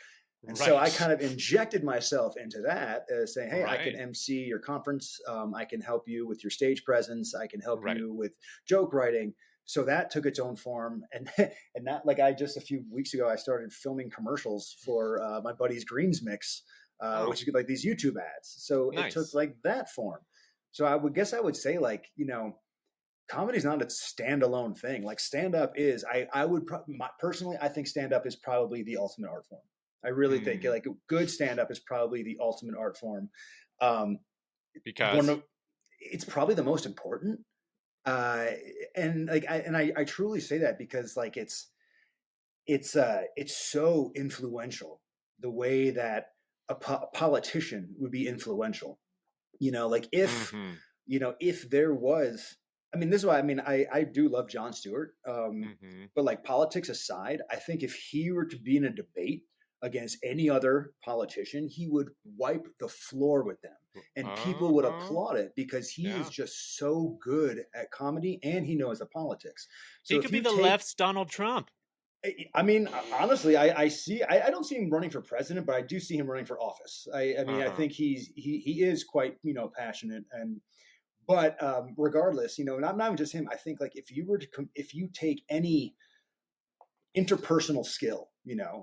And so I kind of injected myself into that, saying, hey, I can MC your conference. I can help you with your stage presence. I can help you with joke writing. So that took its own form. And that, like just a few weeks ago, I started filming commercials for my buddy's Greens Mix, which is like these YouTube ads. So it took like that form. So I would say like, comedy is not a standalone thing. Like stand-up is, personally, I think stand-up is probably the ultimate art form. I really think like a good stand-up is probably the ultimate art form. Because it's probably the most important. And I truly say that because like it's so influential the way that a politician would be influential. Like if, if there was, this is why, I do love Jon Stewart. But like politics aside, I think if he were to be in a debate against any other politician, he would wipe the floor with them and people would applaud it because he is just so good at comedy and he knows the politics. So he could be the left's Donald Trump. Honestly, I don't see him running for president, but I do see him running for office. I think he is quite, passionate but regardless, not even just him, I think like if you take any interpersonal skill,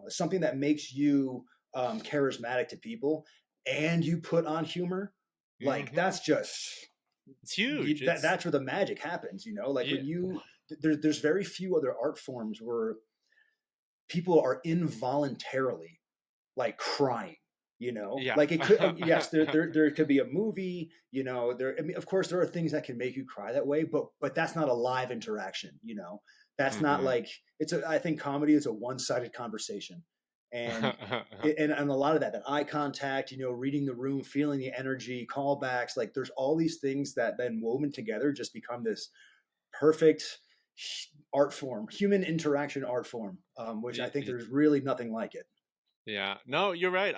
something that makes you charismatic to people and you put on humor, like that's just, it's huge. That's where the magic happens, like when there's very few other art forms where people are involuntarily like crying. Like it could, yes, there could be a movie, of course there are things that can make you cry that way, but that's not a live interaction, that's not like, I think comedy is a one-sided conversation and, and a lot of that eye contact, reading the room, feeling the energy, callbacks, like there's all these things that then woven together just become this perfect art form, human interaction art form, which I think there's really nothing like it. Yeah, no, you're right.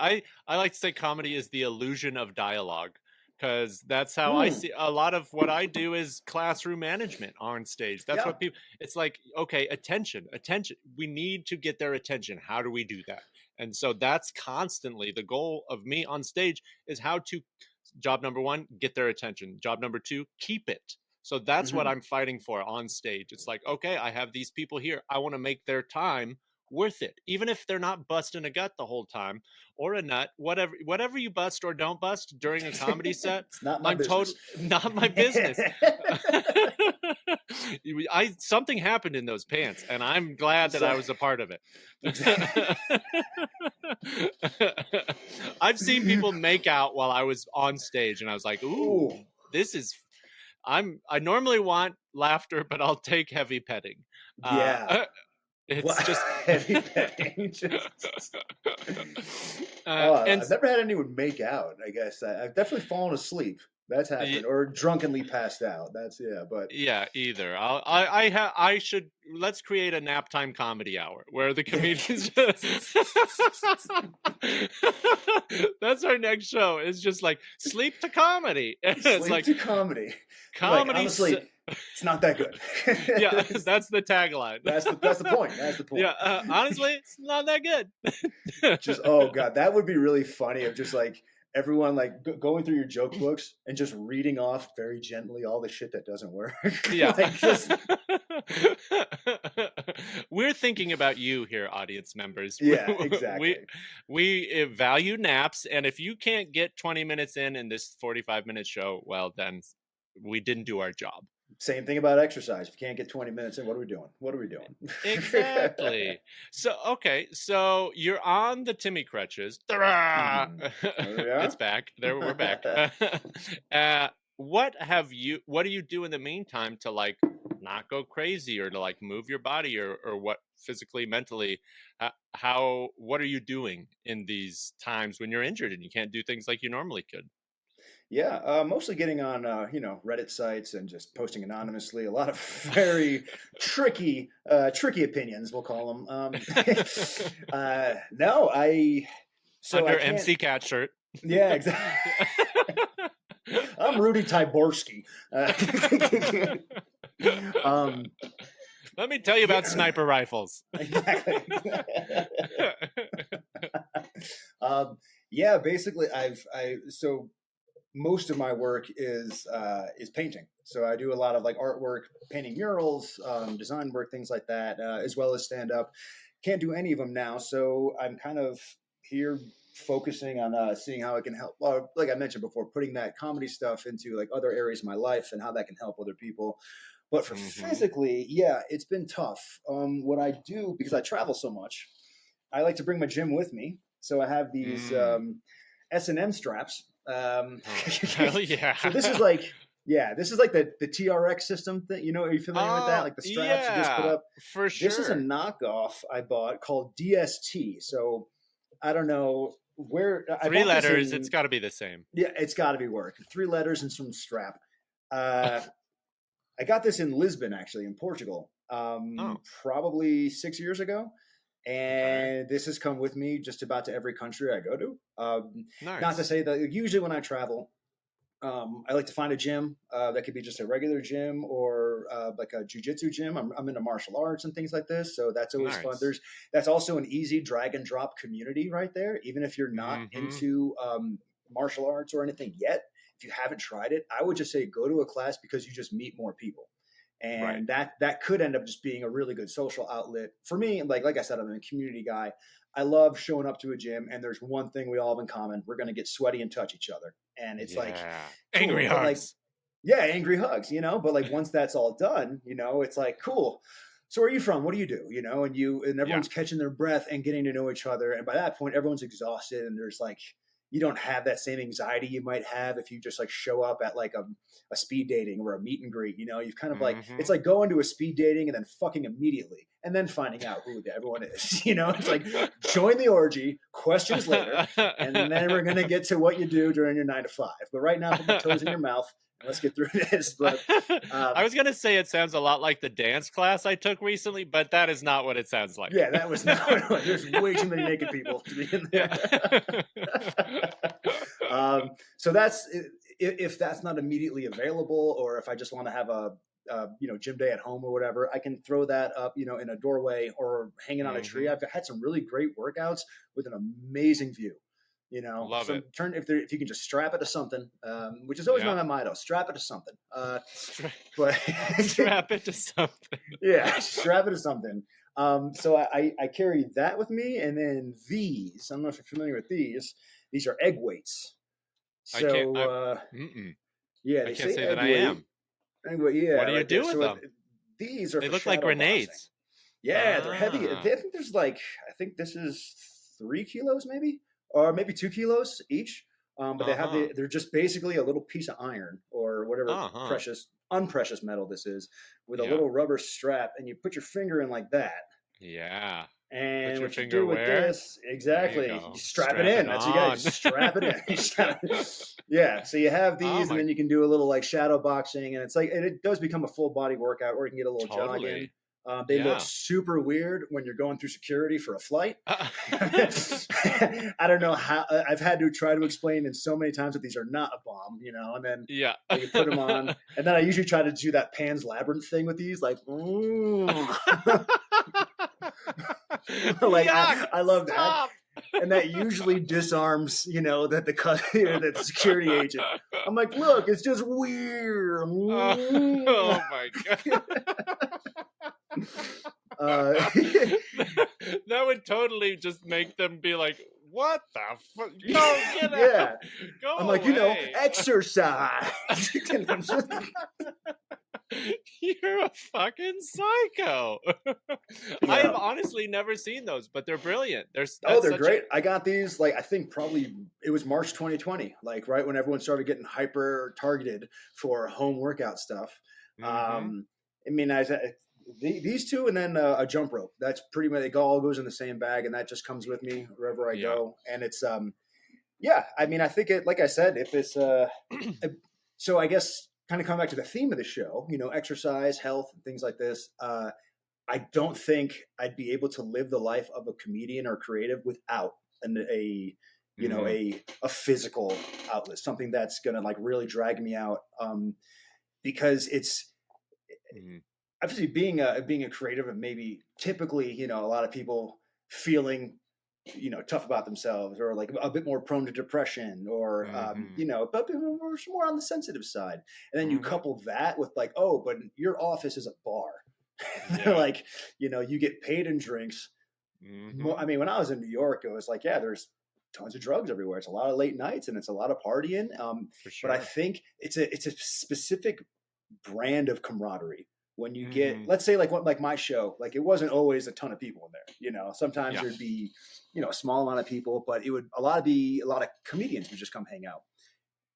I like to say comedy is the illusion of dialogue because that's how I see a lot of what I do is classroom management on stage. That's what people, it's like, okay, attention. We need to get their attention. How do we do that? And so that's constantly the goal of me on stage is how to, job number 1, get their attention. Job number 2, keep it. So that's what I'm fighting for on stage. It's like, okay, I have these people here. I want to make their time worth it, even if they're not busting a gut the whole time or a nut, whatever you bust or don't bust during a comedy set. It's not my business. Not my business. Something happened in those pants and I'm glad that I was a part of it. I've seen people make out while I was on stage and I was like, ooh. This is, I normally want laughter, but I'll take heavy petting. It's just heavy petting. I've never had anyone make out. I guess I've definitely fallen asleep. That's happened, or drunkenly passed out. That's but yeah, either. I should let's create a nap time comedy hour where the comedians. That's our next show. It's just like sleep to comedy. It's sleep like to comedy. comedy. Like, honestly, it's not that good. Yeah, that's the tagline. That's the point. That's the point. Yeah, honestly, it's not that good. Just oh god, that would be really funny. Of just like everyone like going through your joke books and just reading off very gently all the shit that doesn't work. Yeah. Like just... We're thinking about you here, audience members. Yeah, exactly. We value naps, and if you can't get 20 minutes in this 45-minute show, well, then we didn't do our job. Same thing about exercise. If you can't get 20 minutes in, what are we doing? What are we doing? Exactly. So you're on the Timmy crutches. It's back. We're back. What do you do in the meantime to like not go crazy or to like move your body or what physically, mentally? What are you doing in these times when you're injured and you can't do things like you normally could? Yeah, mostly getting on, Reddit sites and just posting anonymously. A lot of very tricky opinions, we'll call them. No, Under MC Cat shirt. Yeah, exactly. I'm Rudy Tyburczy. Let me tell you about sniper rifles. Exactly. Yeah, basically, so most of my work is painting. So I do a lot of like artwork, painting murals, design work, things like that, as well as stand up. Can't do any of them now, so I'm kind of here focusing on seeing how I can help. Well, like I mentioned before, putting that comedy stuff into like other areas of my life and how that can help other people. But for physically, yeah, it's been tough. What I do, because I travel so much, I like to bring my gym with me. So I have these S&M straps. Hell yeah. So this is like the TRX system thing. Are you familiar with that? Like the straps you just put up. For sure. This is a knockoff I bought called DST. So I don't know where. Three letters. It's got to be the same. Yeah, it's got to be work. 3 letters and some strap. I got this in Lisbon, actually, in Portugal, probably 6 years ago. And this has come with me just about to every country I go to. Nice. Not to say that usually when I travel, I like to find a gym that could be just a regular gym or like a jiu-jitsu gym. I'm into martial arts and things like this, so that's always fun. That's also an easy drag and drop community right there. Even if you're not into martial arts or anything yet, if you haven't tried it, I would just say go to a class because you just meet more people. And that could end up just being a really good social outlet for me. Like I said, I'm a community guy. I love showing up to a gym, and there's one thing we all have in common: we're going to get sweaty and touch each other. And it's like angry hugs. Angry hugs. But like once that's all done, it's like cool. So where are you from? What do you do? And everyone's catching their breath and getting to know each other. And by that point, everyone's exhausted, and there's like, you don't have that same anxiety you might have if you just like show up at like a speed dating or a meet and greet. You've kind of like, it's like going to a speed dating and then fucking immediately and then finding out who everyone is. It's like join the orgy, questions later, and then we're going to get to what you do during your 9 to 5. But right now, put my toes in your mouth. Let's get through this. But I was going to say it sounds a lot like the dance class I took recently, but that is not what it sounds like. Yeah, that was not. There's way too many naked people to be in there. So that's if that's not immediately available, or if I just want to have a gym day at home or whatever, I can throw that up, in a doorway or hanging on a tree. I've had some really great workouts with an amazing view. Love it. If you can just strap it to something, which is always my motto: strap it to something. But strap it to something. Yeah, strap it to something. So I carry that with me, and then these. I don't know if you're familiar with these. These are egg weights. So I can't say that I am. Anyway, yeah. What do you do with them? These are. They look like grenades. Boxing. Yeah, they're heavy. I think there's I think this is 3 kilos maybe. Or maybe 2 kilos each, but they're just basically a little piece of iron or whatever unprecious metal this is with a little rubber strap, and you put your finger in like that. Yeah. And Put your what you finger do with where? this, There you exactly, go. you strap it in. That's what you got. You strap it in. Yeah. So you have Oh these, and my, then you can do a little like shadow boxing, and it's like, and it does become a full body workout, or you can get a little jog in. totally. They look Yeah. super weird when you're going through security for a flight. I don't know how. I've had to try to explain in so many times that these are not a bomb, and then Yeah. you put them on, and then I usually try to do that Pan's Labyrinth thing with these, like, like Yuck! I love Stop! that, and that usually disarms, that that the security agent. I'm like, look, it's just weird. Oh my god. That would totally just make them be like, what the fuck? Go get out. Yeah. Go I'm like, away. exercise. And I'm just- You're a fucking psycho. I have honestly never seen those, but they're brilliant. They're great. I got these, like, I think probably it was March 2020, like right when everyone started getting hyper targeted for home workout stuff. Mhm. I mean, these two, and then a jump rope. That's pretty much, it all goes in the same bag, and that just comes with me wherever I Yeah. go. And it's yeah. I mean, I think it, like I said, if it's so I guess kind of coming back to the theme of the show, exercise, health, and things like this. I don't think I'd be able to live the life of a comedian or creative without a physical outlet, something that's gonna like really drag me out, because it's Mhm. obviously being a creative, and maybe typically a lot of people feeling tough about themselves, or like a bit more prone to depression, or but more on the sensitive side. And then you couple that with like, oh, but your office is a bar. Yeah. Like, you get paid in drinks. I mean, when I was in New York, it was like, yeah, there's tons of drugs everywhere. It's a lot of late nights, and it's a lot of partying. For sure. But I think it's a specific brand of camaraderie. When you get, let's say, like my show, like it wasn't always a ton of people in there. Sometimes there'd be, a small amount of people, but it would a lot of comedians would just come hang out,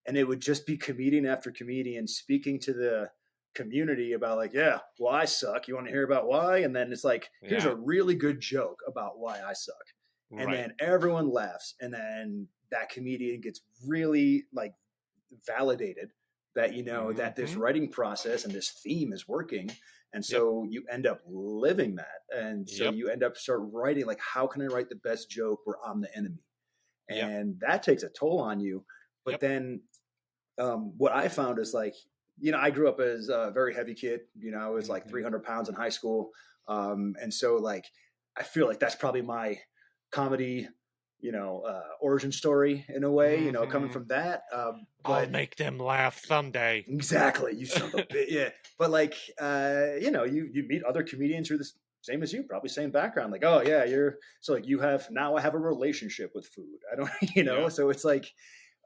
and it would just be comedian after comedian speaking to the community about like, yeah, well, I suck. You want to hear about why? And then it's like, here's a really good joke about why I suck. And then everyone laughs. And then that comedian gets really like validated that, that this writing process and this theme is working. And so you end up living that. And so you end up start writing, like, how can I write the best joke where I'm the enemy? And that takes a toll on you. But then what I found is like, I grew up as a very heavy kid. I was like 300 pounds in high school. And so like, I feel like that's probably my comedy, origin story in a way, coming from that. I'll make them laugh someday. Exactly. You son of a bitch. Yeah. But like, you meet other comedians who are the same as you, probably same background. Like, oh yeah, so like now I have a relationship with food. I don't, so it's like,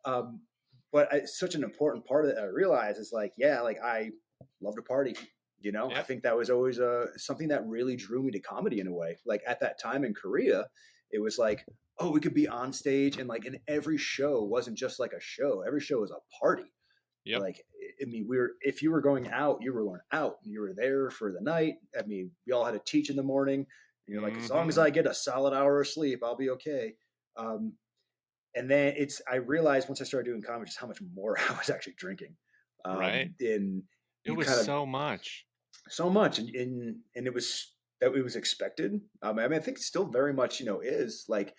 but it's such an important part of it. I realize is like, yeah, like I love to party. I think that was always something that really drew me to comedy in a way. Like at that time in Korea, it was like, oh, we could be on stage, and like in every show wasn't just like a show. Every show was a party. Yep. Like, I mean, if you were going out, you were going out. You were there for the night. I mean, we all had to teach in the morning. And you're like, as long as I get a solid hour of sleep, I'll be okay. And then I realized once I started doing comedy just how much more I was actually drinking. Right. And it was so much. And it was expected. I mean, I think still very much, is like,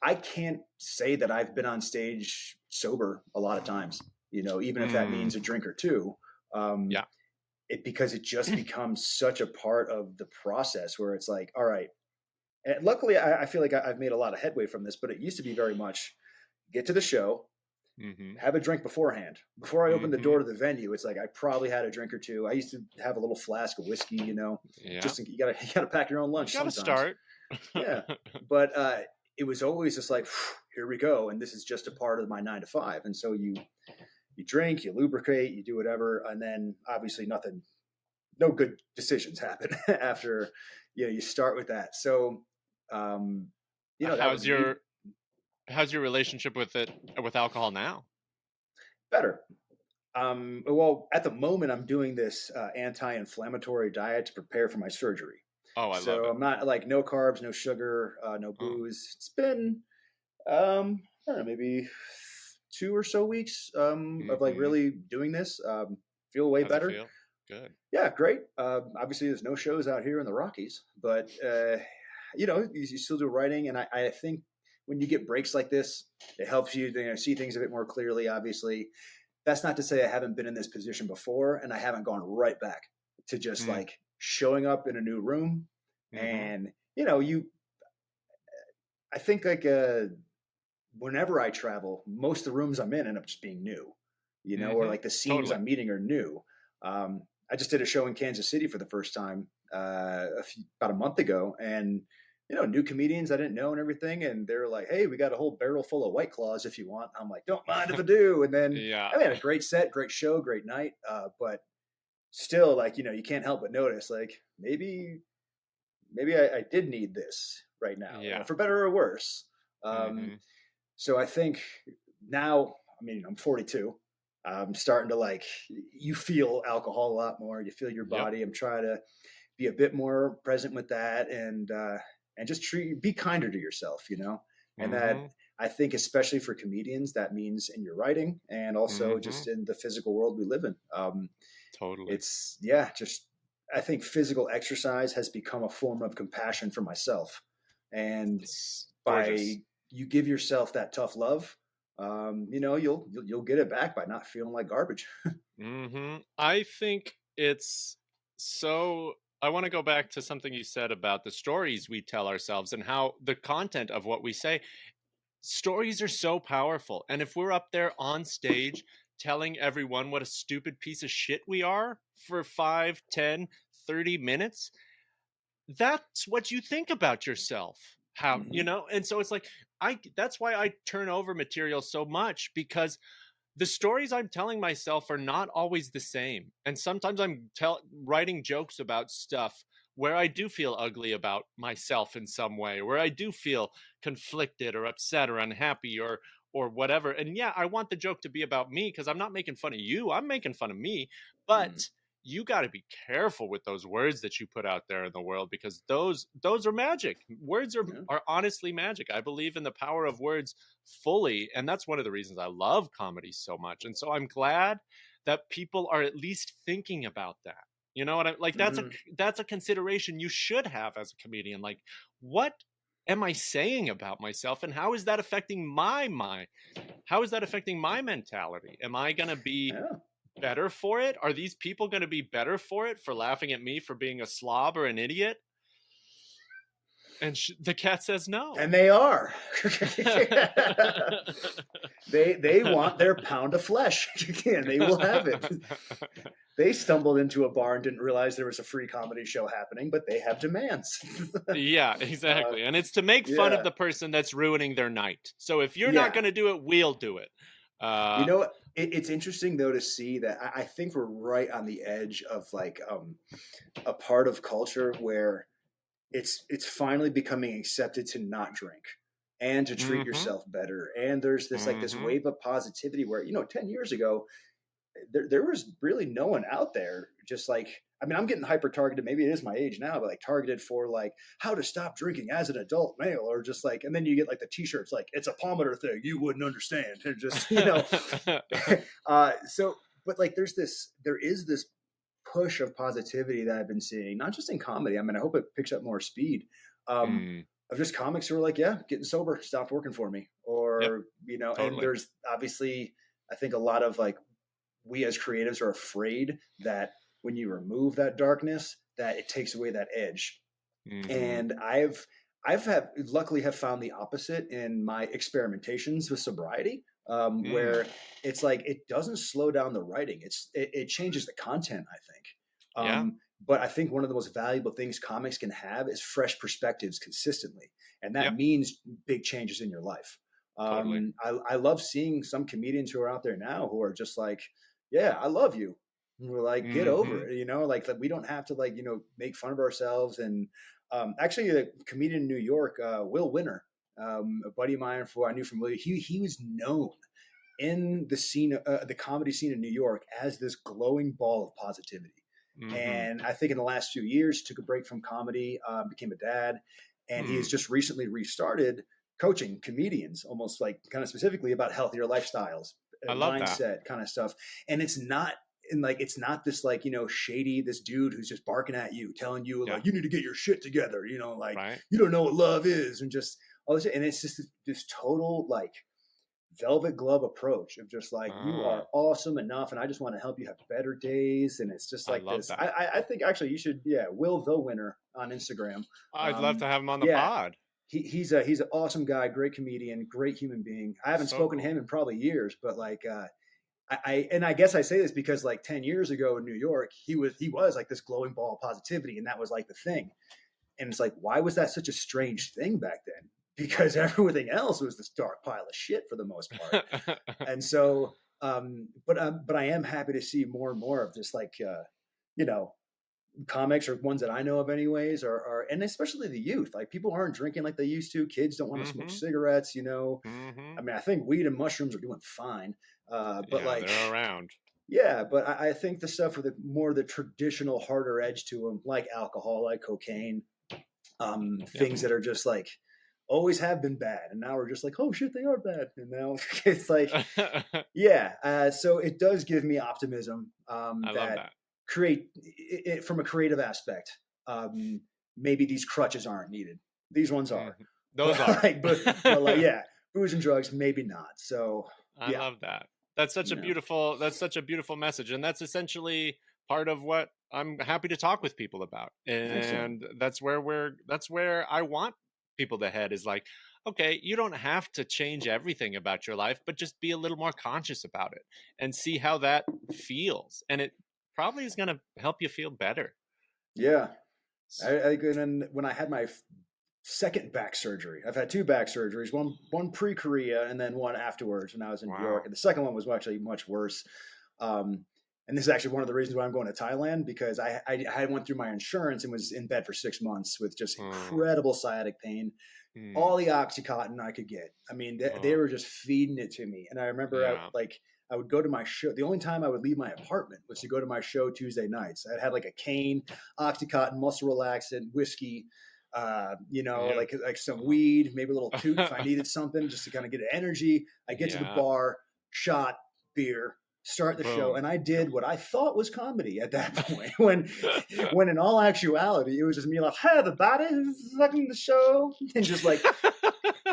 I can't say that I've been on stage sober a lot of times, even if that means a drink or two. Because it just becomes such a part of the process where it's like, all right. And luckily I feel like I've made a lot of headway from this, but it used to be very much get to the show, have a drink beforehand. Before I opened the door to the venue, it's like I probably had a drink or two. I used to have a little flask of whiskey, just you gotta pack your own lunch. You gotta sometimes. start. Yeah, but it was always just like, here we go, and this is just a part of my 9 to 5. And so you drink, you lubricate, you do whatever, and then obviously no good decisions happen after you start with that. So how's your relationship with alcohol now? Better. Well, at the moment I'm doing this anti-inflammatory diet to prepare for my surgery. Oh, I love So it. I'm not like no carbs, no sugar, no Oh, booze. It's been I don't know, maybe 2 or so weeks of like mm-hmm. really doing this. Feel way How's it better. feel? Good. Yeah, great. Obviously, there's no shows out here in the Rockies, but you still do writing, and I think when you get breaks like this, it helps you, see things a bit more clearly. Obviously, that's not to say I haven't been in this position before, and I haven't gone right back to just Mm, like showing up in a new room, mm-hmm. and I think like whenever I travel, most of the rooms I'm in end up just being new, or Mm-hmm. like the scenes Totally. I'm meeting are new. I just did a show in Kansas City for the first time about a month ago, and new comedians I didn't know and everything, and they're like, "Hey, we got a whole barrel full of White Claws if you want." I'm like, "Don't mind if I do." And then Yeah. I had a great set, great show, great night, but still, like you can't help but notice, like maybe I did need this right now, Yeah. for better or worse. Um, Mm-hmm. so I think now, I mean, I'm 42. I'm starting to like, you feel alcohol a lot more. You feel your Yep. body. I'm trying to be a bit more present with that, and just be kinder to yourself, and that Mm-hmm. I think, especially for comedians, that means in your writing and also Mm-hmm. just in the physical world we live in. Totally. It's yeah, just I think physical exercise has become a form of compassion for myself, and It's by gorgeous. you give yourself that tough love, you'll get it back by not feeling like garbage. Mm-hmm. I think it's so. I want to go back to something you said about the stories we tell ourselves and how the content of what we say. Stories are so powerful. And if we're up there on stage telling everyone what a stupid piece of shit we are for 5, 10, 30 minutes, that's what you think about yourself. How, Mm-hmm. and so it's like, that's why I turn over material so much, because the stories I'm telling myself are not always the same. And sometimes I'm writing jokes about stuff where I do feel ugly about myself in some way, where I do feel conflicted or upset or unhappy or whatever. And yeah, I want the joke to be about me because I'm not making fun of you. I'm making fun of me. Mm-hmm. But you got to be careful with those words that you put out there in the world, because those are magic. Words are Yeah. are honestly magic. I believe in the power of words fully, and that's one of the reasons I love comedy so much. And so I'm glad that people are at least thinking about that. You know what I like? Mm-hmm. That's a consideration you should have as a comedian. Like, what am I saying about myself, and how is that affecting my mind? How is that affecting my mentality? Am I going to be Yeah. better for it? Are these people going to be better for it, for laughing at me for being a slob or an idiot? And the cat says no. And they are. They want their pound of flesh, and they will have it. They stumbled into a bar and didn't realize there was a free comedy show happening, but they have demands. Yeah, uh, exactly. And it's to make fun of yeah, the person that's ruining their night. So if you're not yeah. going to do it, we'll do it. You know, it's interesting though to see that I think we're right on the edge of like a part of culture where it's finally becoming accepted to not drink and to treat Mm-hmm. yourself better. And there's this Mm-hmm. wave of positivity where 10 years ago there was really no one out there just like, I mean, I'm getting hyper targeted. Maybe it is my age now, but like targeted for like how to stop drinking as an adult male, or just like, and then you get like the t-shirts, like it's a Palmeter thing. You wouldn't understand. And just, so, but like, there is this push of positivity that I've been seeing, not just in comedy. I mean, I hope it picks up more speed. Um, Mm. of just comics who are like, yeah, getting sober stopped working for me, Yep, or, and totally. there's obviously, I think a lot of like, we as creatives are afraid that when you remove that darkness, that it takes away that edge. Mm-hmm. And luckily have found the opposite in my experimentations with sobriety, Mm. where it's like it doesn't slow down the writing. It changes the content, I think. Yeah, But I think one of the most valuable things comics can have is fresh perspectives consistently, and that yep, means big changes in your life. totally. I love seeing some comedians who are out there now who are just like, yeah, I love you. And we're like, get Mm-hmm. over it, like that we don't have to like, make fun of ourselves. And actually, a comedian in New York, Will Winner, a buddy of mine who I knew from he was known in the scene, the comedy scene in New York, as this glowing ball of positivity. And I think in the last few years, took a break from comedy, became a dad, and he has just recently restarted coaching comedians, almost like kind of specifically about healthier lifestyles, I love mindset that. kind of stuff. And it's not this like, shady, this dude who's just barking at you, telling you like, you need to get your shit together, like you don't know what love is, and just all this. And it's just this total like velvet glove approach of just like, you are awesome enough, and I just want to help you have better days. And it's just like this. I think actually you should, Will the Winner on Instagram. I'd love to have him on the pod. He's an awesome guy, great comedian, great human being. I haven't spoken to him in probably years, but like I guess I say this because like 10 years ago in New York, he was like this glowing ball of positivity, and that was like the thing. And it's like, why was that such a strange thing back then? Because everything else was this dark pile of shit for the most part. And so, but I am happy to see more and more of this, like, comics, or ones that I know of anyways, and especially the youth. Like, people aren't drinking like they used to. Kids don't want to smoke cigarettes, I mean, I think weed and mushrooms are doing fine. But like, they're around. Yeah, but I think the stuff with the traditional harder edge to them, like alcohol, like cocaine, things that are just like, always have been bad, and now we're just like, oh shit, they are bad, and now it's like, so it does give me optimism I love that. create it from a creative aspect. Maybe these crutches aren't needed, these ones are. Those are like, but like, booze and drugs maybe not. So I love that. That's such a beautiful message, and that's essentially part of what I'm happy to talk with people about. And that's where I want people to head, is like, okay, you don't have to change everything about your life, but just be a little more conscious about it and see how that feels. And it probably is going to help you feel better. Yeah. And when I had my second back surgery, I've had two back surgeries, one pre-Korea and then one afterwards when I was in New York. And the second one was actually much worse. And this is actually one of the reasons why I'm going to Thailand, because I went through my insurance and was in bed for 6 months with just incredible sciatic pain, all the Oxycontin I could get. I mean, they were just feeding it to me. And I remember I would go to my show. The only time I would leave my apartment was to go to my show Tuesday nights. I had like a cane, Oxycontin, muscle relaxant, whiskey, like some weed, maybe a little toot if I needed something just to kind of get energy. I get to the bar, shot, beer, start the show, and I did what I thought was comedy at that point. when in all actuality, it was just me like, "Hey, everybody, fucking the show," and just like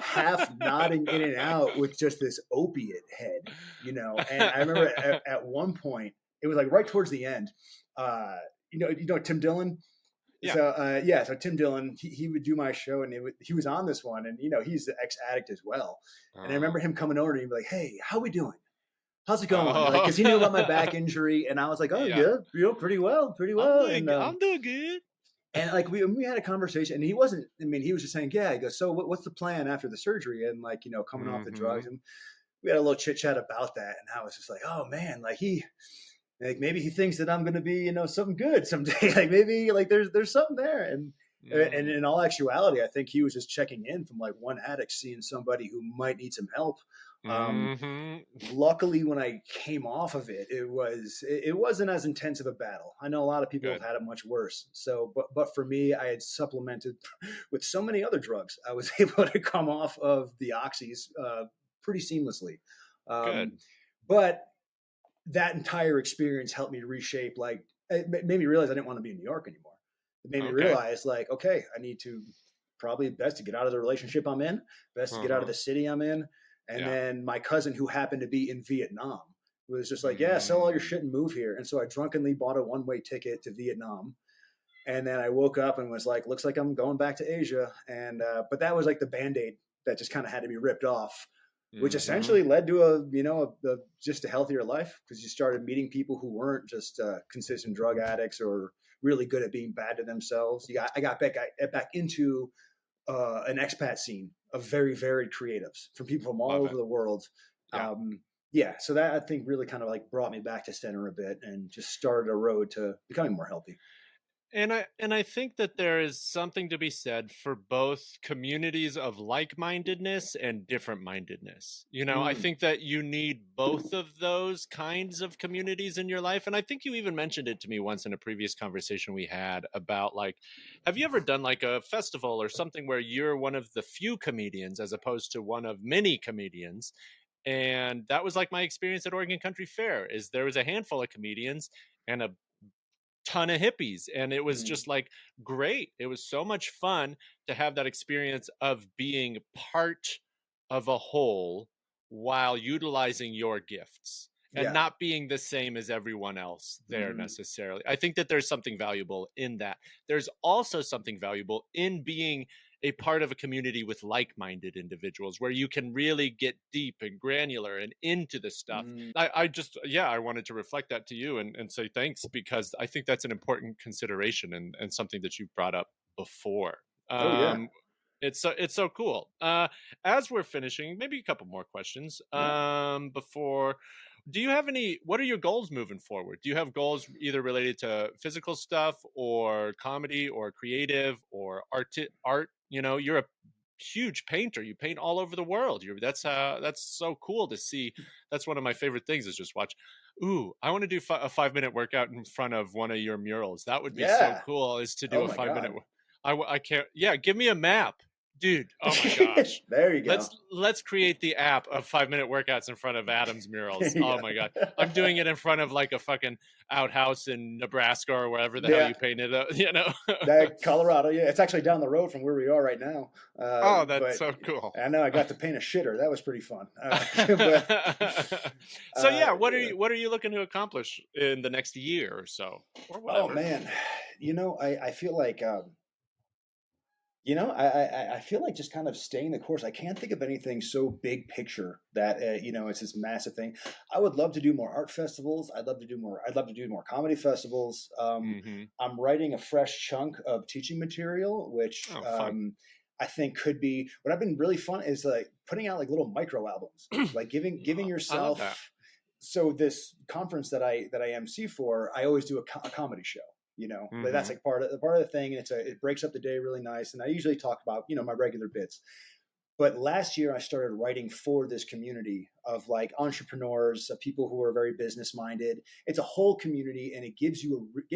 half nodding in and out with just this opiate head, And I remember at one point, it was like right towards the end. Tim Dillon. Yeah. So Tim Dillon, he would do my show, and he was on this one, and he's an ex-addict as well. And I remember him coming over to me and be like, "Hey, how we doing? How's it going?" Because he knew about my back injury, and I was like, "Oh, yeah, pretty well." I'm doing good. And like we had a conversation, and he wasn't. I mean, he was just saying, "Yeah." He goes, "So what's the plan after the surgery?" And like, coming off the drugs, and we had a little chit chat about that. And I was just like, "Oh man, like maybe he thinks that I'm going to be, something good someday. Like maybe like there's something there." And in all actuality, I think he was just checking in from like one addict, seeing somebody who might need some help. Luckily, when I came off of it, it wasn't as intense of a battle. I know a lot of people have had it much worse. So, but for me, I had supplemented with so many other drugs. I was able to come off of the oxys pretty seamlessly. But that entire experience helped me reshape. Like, it made me realize I didn't want to be in New York anymore. It made me realize, like, okay, I need to probably best to get out of the relationship I'm in, best to get out of the city I'm in. And then my cousin, who happened to be in Vietnam, was just like, "Yeah, sell all your shit and move here." And so I drunkenly bought a one-way ticket to Vietnam. And then I woke up and was like, looks like I'm going back to Asia. And but that was like the Band-Aid that just kind of had to be ripped off, which essentially led to just a healthier life, because you started meeting people who weren't just consistent drug addicts or really good at being bad to themselves. I got back into an expat scene of very varied creatives from people from all over the world. So that, I think, really kind of like brought me back to center a bit and just started a road to becoming more healthy. And I think that there is something to be said for both communities of like-mindedness and different-mindedness. I Mm, think that you need both of those kinds of communities in your life. And I think you even mentioned it to me once in a previous conversation we had about, like, have you ever done like a festival or something where you're one of the few comedians as opposed to one of many comedians? And that was like my experience at Oregon Country Fair. Is there was a handful of comedians and a ton of hippies, and it was mm, just like great. It was so much fun to have that experience of being part of a whole while utilizing your gifts and yeah. not being the same as everyone else there Mm, necessarily. I think that there's something valuable in that. There's also something valuable in being a part of a community with like-minded individuals where you can really get deep and granular and into the stuff. mm. I wanted to reflect that to you and say thanks, because I think that's an important consideration and something that you've brought up before. Oh yeah. It's so cool. As we're finishing, maybe a couple more questions. Yeah. Before, do you have what are your goals moving forward? Do you have goals either related to physical stuff or comedy or creative or art? You're a huge painter. You paint all over the world. That's so cool to see. That's one of my favorite things is just watch. Ooh, I want to do a 5-minute workout in front of one of your murals. That would be so Yeah. cool. Is to do Oh a my 5-minute. God. I can't. Yeah, give me a map, dude. Oh my gosh. There you go. Let's create the app of 5-minute workouts in front of Adam's murals. Oh Yeah. my god, I'm doing it in front of like a fucking outhouse in Nebraska or wherever the hell Yeah. you painted it. That Colorado, yeah, it's actually down the road from where we are right now. Oh, that's But so cool. I know I got to paint a shitter. That was pretty fun. But, So yeah, what are yeah. you looking to accomplish in the next year or so, or Oh whatever? man, I feel like I feel like just kind of staying the course. I can't think of anything so big picture that it's this massive thing. I would love to do more art festivals. I'd love to do more comedy festivals. Mm-hmm. I'm writing a fresh chunk of teaching material, which Oh, fun. I think could be. What I've been really fun is like putting out like little micro albums, like giving I love that. yourself. So this conference that I MC for, I always do a comedy show. But that's Mm-hmm. like part of the thing, and it breaks up the day really nice. And I usually talk about my regular bits. But last year I started writing for this community of like entrepreneurs, people who are very business minded. It's a whole community, and it gave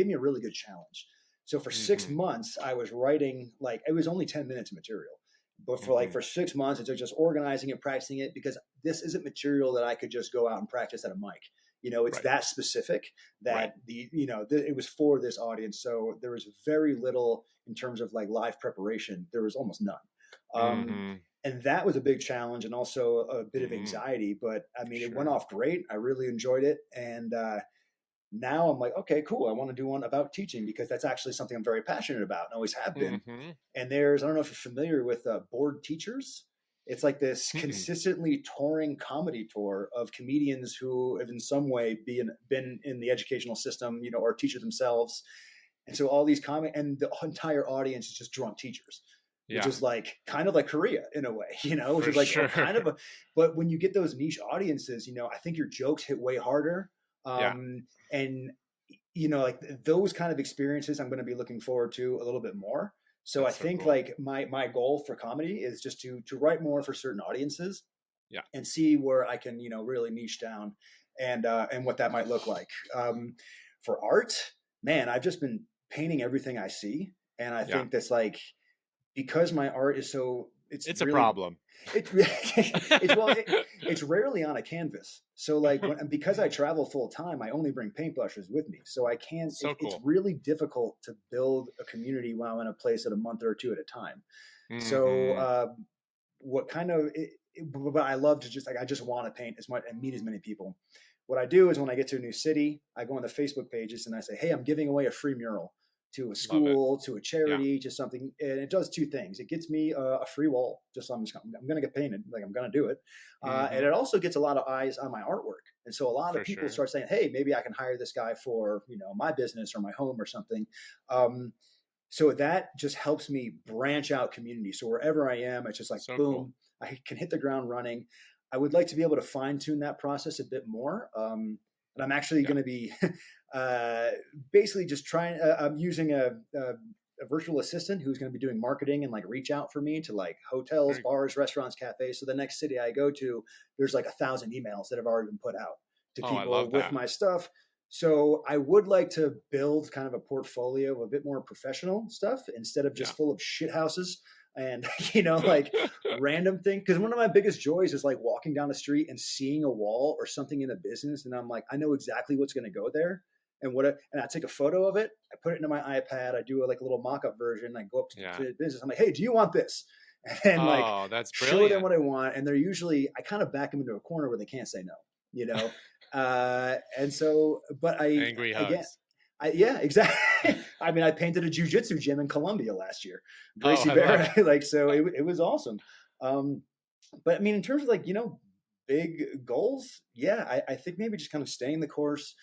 me a really good challenge. So for six Mm-hmm. months I was writing, like, it was only 10 minutes of material. But Mm-hmm. for 6 months, it took just organizing and practicing it, because this isn't material that I could just go out and practice at a mic. It's Right. that specific that Right. it was for this audience. So there was very little in terms of like live preparation. There was almost none. Um, Mm-hmm. and that was a big challenge and also a bit of Mm-hmm. anxiety. But I mean, it went Sure. off great. I really enjoyed it. And now I'm like, okay, cool. I want to do one about teaching, because that's actually something I'm very passionate about and always have been. Mm-hmm. And I don't know if you're familiar with bored teachers. It's like this consistently touring comedy tour of comedians who have in some way been in the educational system, or teacher themselves. And so all these and the entire audience is just drunk teachers, which Yeah, is like kind of like Korea in a way, which for is like sure. but when you get those niche audiences, I think your jokes hit way harder. Yeah, And like those kind of experiences I'm going to be looking forward to a little bit more. So I that's so think cool. like my goal for comedy is just to write more for certain audiences Yeah. and see where I can, really niche down and what that might look like. For art, man, I've just been painting everything I see. And I Yeah. think that's like, because my art is It's a really, problem. it's rarely on a canvas. So like because I travel full time, I only bring paintbrushes with me. So I can't, So it's cool. really difficult to build a community while I'm in a place at a month or two at a time. So Mm-hmm. but I love to I just want to paint as much and meet as many people. What I do is when I get to a new city, I go on the Facebook pages and I say, hey, I'm giving away a free mural to a Love it. school, to a Yeah. charity, to something. And it does two things. It gets me a free wall. I'm going to get painted. Like, I'm going to do it. And Mm-hmm. it also gets a lot of eyes on my artwork. And so a lot of For people sure. start saying, hey, maybe I can hire this guy for, my business or my home or something. So that just helps me branch out community. So wherever I am, it's just like, So boom, cool. I can hit the ground running. I would like to be able to fine tune that process a bit more. And I'm actually Yeah. going to be, basically just trying. I'm using a virtual assistant who's going to be doing marketing and like reach out for me to like hotels, bars, restaurants, cafes. So the next city I go to, there's like 1,000 emails that have already been put out to I people love with that. my stuff. So I would like to build kind of a portfolio of a bit more professional stuff instead of just full of shit houses and, you know, like random thing. Because one of my biggest joys is like walking down the street and seeing a wall or something in a business. And I'm like, I know exactly what's going to go there. And I take a photo of it. I put it into my iPad. I do like a little mock-up version. I go up to the business. I'm like, hey, do you want this? And like, that's show them what I want. And they're usually, I kind of back them into a corner where they can't say no, you know? And so, but angry hugs. Yeah, exactly. I mean, I painted a jiu-jitsu gym in Colombia last year. Gracie Barra, like, so it was awesome. But I mean, in terms of like, you know, big goals, yeah, I think maybe just kind of staying the course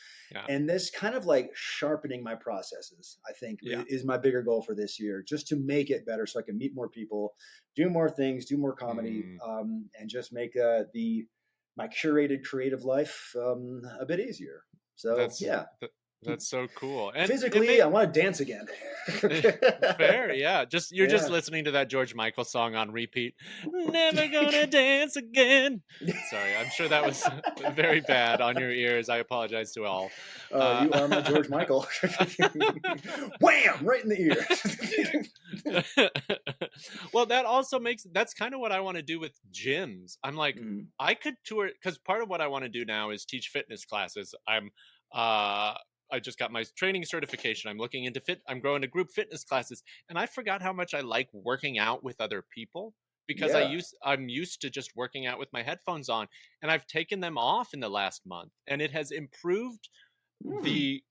and this kind of like sharpening my processes, I think is my bigger goal for this year, just to make it better so I can meet more people, do more things, do more comedy, and just make my curated creative life a bit easier. So that's so cool. And physically, I want to dance again. Fair, yeah. You're just listening to that George Michael song on repeat. Never gonna dance again. Sorry, I'm sure that was very bad on your ears. I apologize to all. You are my George Michael. Wham! Right in the ear. Well, that's kind of what I want to do with gyms. I'm like, I could tour, because part of what I want to do now is teach fitness classes. I just got my training certification. I'm looking into I'm growing to group fitness classes, and I forgot how much I like working out with other people because I'm used to just working out with my headphones on, and I've taken them off in the last month, and it has improved the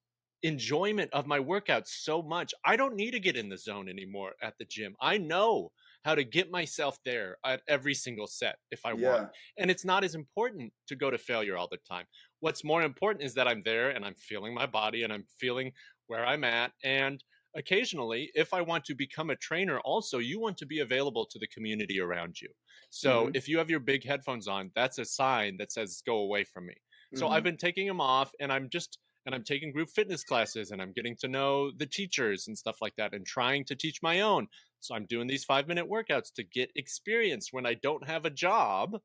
enjoyment of my workouts so much. I don't need to get in the zone anymore at the gym. I know how to get myself there at every single set if I want. And it's not as important to go to failure all the time. What's more important is that I'm there and I'm feeling my body and I'm feeling where I'm at. And occasionally, if I want to become a trainer also, you want to be available to the community around you. So if you have your big headphones on, that's a sign that says go away from me. So I've been taking them off, and I'm taking group fitness classes, and I'm getting to know the teachers and stuff like that, and trying to teach my own. So I'm doing these 5-minute workouts to get experience when I don't have a job.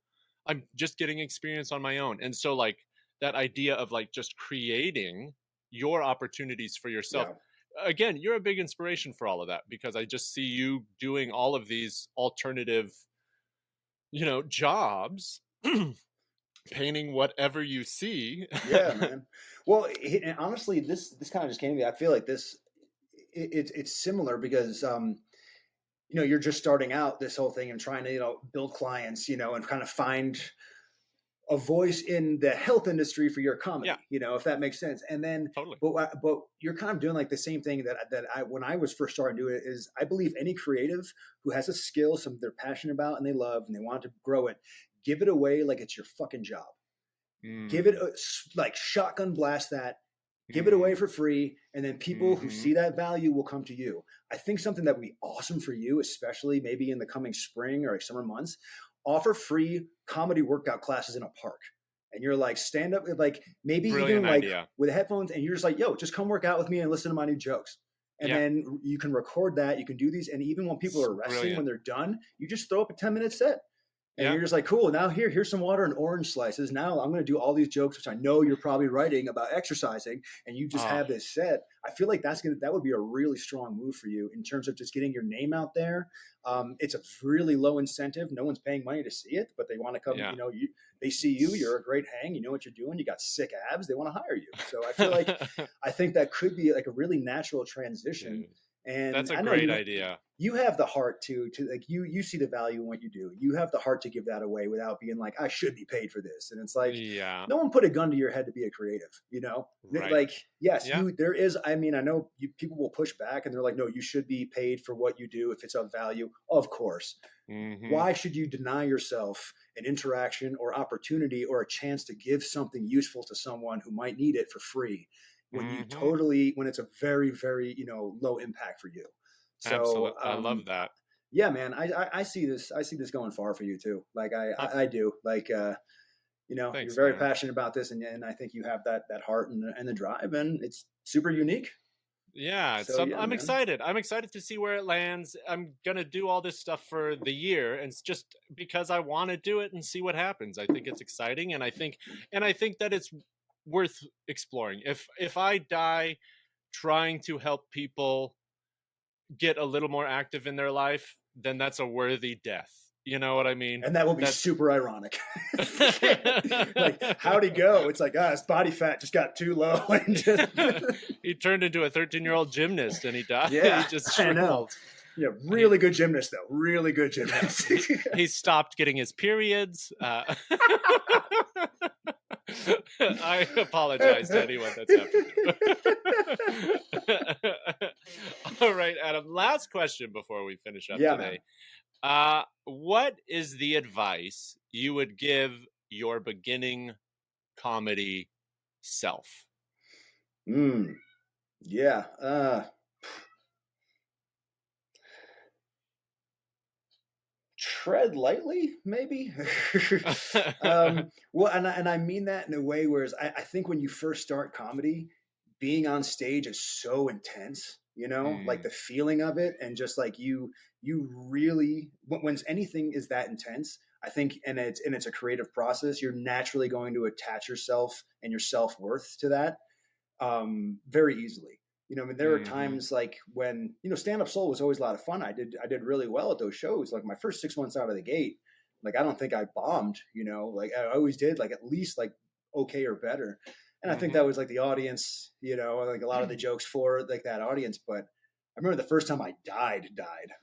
I'm just getting experience on my own. And so like that idea of like just creating your opportunities for yourself. Again, you're a big inspiration for all of that, because I just see you doing all of these alternative, you know, jobs, painting whatever you see. Yeah, man. Well, and honestly, this kind of just came to me. I feel like it's similar because you know, you're just starting out this whole thing and trying to, you know, build clients, you know, and kind of find a voice in the health industry for your comedy, you know, if that makes sense. And then, but you're kind of doing like the same thing that I, when I was first starting to do it, is I believe any creative who has a skill, something they're passionate about and they love and they want to grow it, give it away like it's your fucking job. Give it like shotgun blast that, give it away for free. And then people who see that value will come to you. I think something that would be awesome for you, especially maybe in the coming spring or summer months, offer free comedy workout classes in a park. And you're like, stand up, like maybe even like with headphones, and you're just like, yo, just come work out with me and listen to my new jokes. And then you can record that. You can do these. And even when people are resting, when they're done, you just throw up a 10-minute set. And you're just like, cool, now here's some water and orange slices. Now I'm going to do all these jokes, which I know you're probably writing about exercising, and you just have this set. I feel like that would be a really strong move for you in terms of just getting your name out there. It's a really low incentive. No one's paying money to see it, but they want to come, you know, they see you, you're a great hang, you know what you're doing, you got sick abs, they want to hire you. So I feel like, I think that could be like a really natural transition. And that's a great idea. You have the heart to like, you see the value in what you do. You have the heart to give that away without being like, I should be paid for this. And it's like, no one put a gun to your head to be a creative, you know, like, yes, there is, I mean, I know people will push back and they're like, no, you should be paid for what you do if it's of value. Of course. Why should you deny yourself an interaction or opportunity or a chance to give something useful to someone who might need it for free? When you when it's a very, very, you know, low impact for you. So absolutely. I love that. Yeah, man. I see this going far for you too. Like I do. Like, you're Thanks, very man. passionate about this, and I think you have that heart and the drive, and it's super unique. Yeah, So yeah, I'm man. excited. I'm excited to see where it lands. I'm gonna do all this stuff for the year, and it's just because I want to do it and see what happens. I think it's exciting, and I think that it's worth exploring. If I die trying to help people get a little more active in their life, then that's a worthy death. You know what I mean? And that will be super ironic. Like, how'd he go? It's like, his body fat just got too low. And just... He turned into a 13-year-old gymnast and he died. Yeah, He just I know. shriveled. Yeah, really good gymnast, though. Really good gymnast. He stopped getting his periods. I apologize to anyone that's happened. All right, Adam. Last question before we finish up today. What is the advice you would give your beginning comedy self? Yeah. Tread lightly, maybe. Well, and I mean that in a way, whereas I think when you first start comedy, being on stage is so intense, like the feeling of it, and just like you really, when anything is that intense, I think, and it's a creative process, you're naturally going to attach yourself and your self-worth to that very easily. I mean, there are times like when, Stand Up Soul was always a lot of fun. I did really well at those shows. Like my first 6 months out of the gate, like I don't think I bombed, like I always did like at least like okay or better. And I think that was like the audience, like a lot of the jokes for like that audience. But I remember the first time I died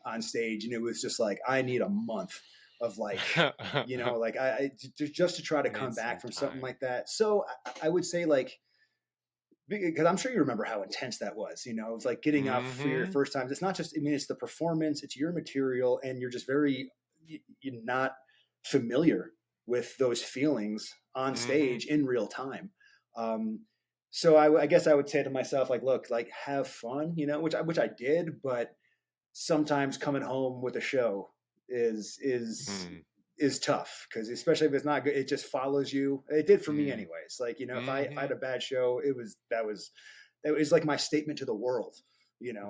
on stage, and it was just like, I need a month of like, like I just to try to come back from something like that. So I would say like, because I'm sure you remember how intense that was, it was like getting up for your first time. It's not just, it's the performance, it's your material, and you're just you're not familiar with those feelings on stage in real time. So I guess I would say to myself, like, look, like have fun, which I did, but sometimes coming home with a show is tough, because especially if it's not good, it just follows you. It did for me anyways. Like, if I had a bad show, it was like my statement to the world,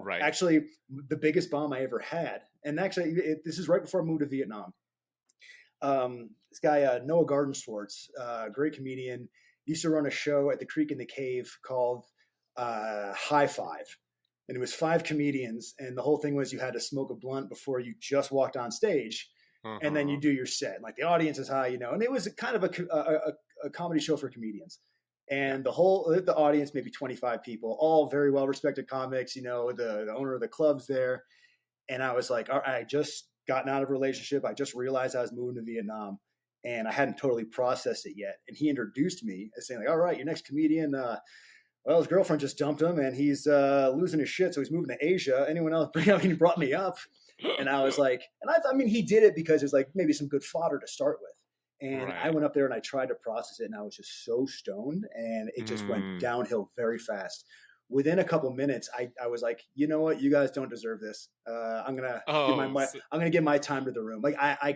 Right. Actually, the biggest bomb I ever had, and actually this is right before I moved to Vietnam. This guy, Noah Garden Swartz, great comedian, used to run a show at the Creek in the Cave called High Five. And it was 5 comedians. And the whole thing was you had to smoke a blunt before you just walked on stage. And then you do your set. Like the audience is high, and it was kind of a comedy show for comedians. And the audience, maybe 25 people, all very well respected comics, the owner of the club's there. And I was like, all right, I just gotten out of a relationship. I just realized I was moving to Vietnam, and I hadn't totally processed it yet. And he introduced me as saying like, all right, your next comedian, well, his girlfriend just dumped him and he's losing his shit. So he's moving to Asia. Anyone else? He brought me up. And I was like, and I mean, he did it because it's like maybe some good fodder to start with. And I went up there and I tried to process it, and I was just so stoned, and it just went downhill very fast. Within a couple minutes, I was like, you know what? You guys don't deserve this. I'm gonna give my time to the room. Like I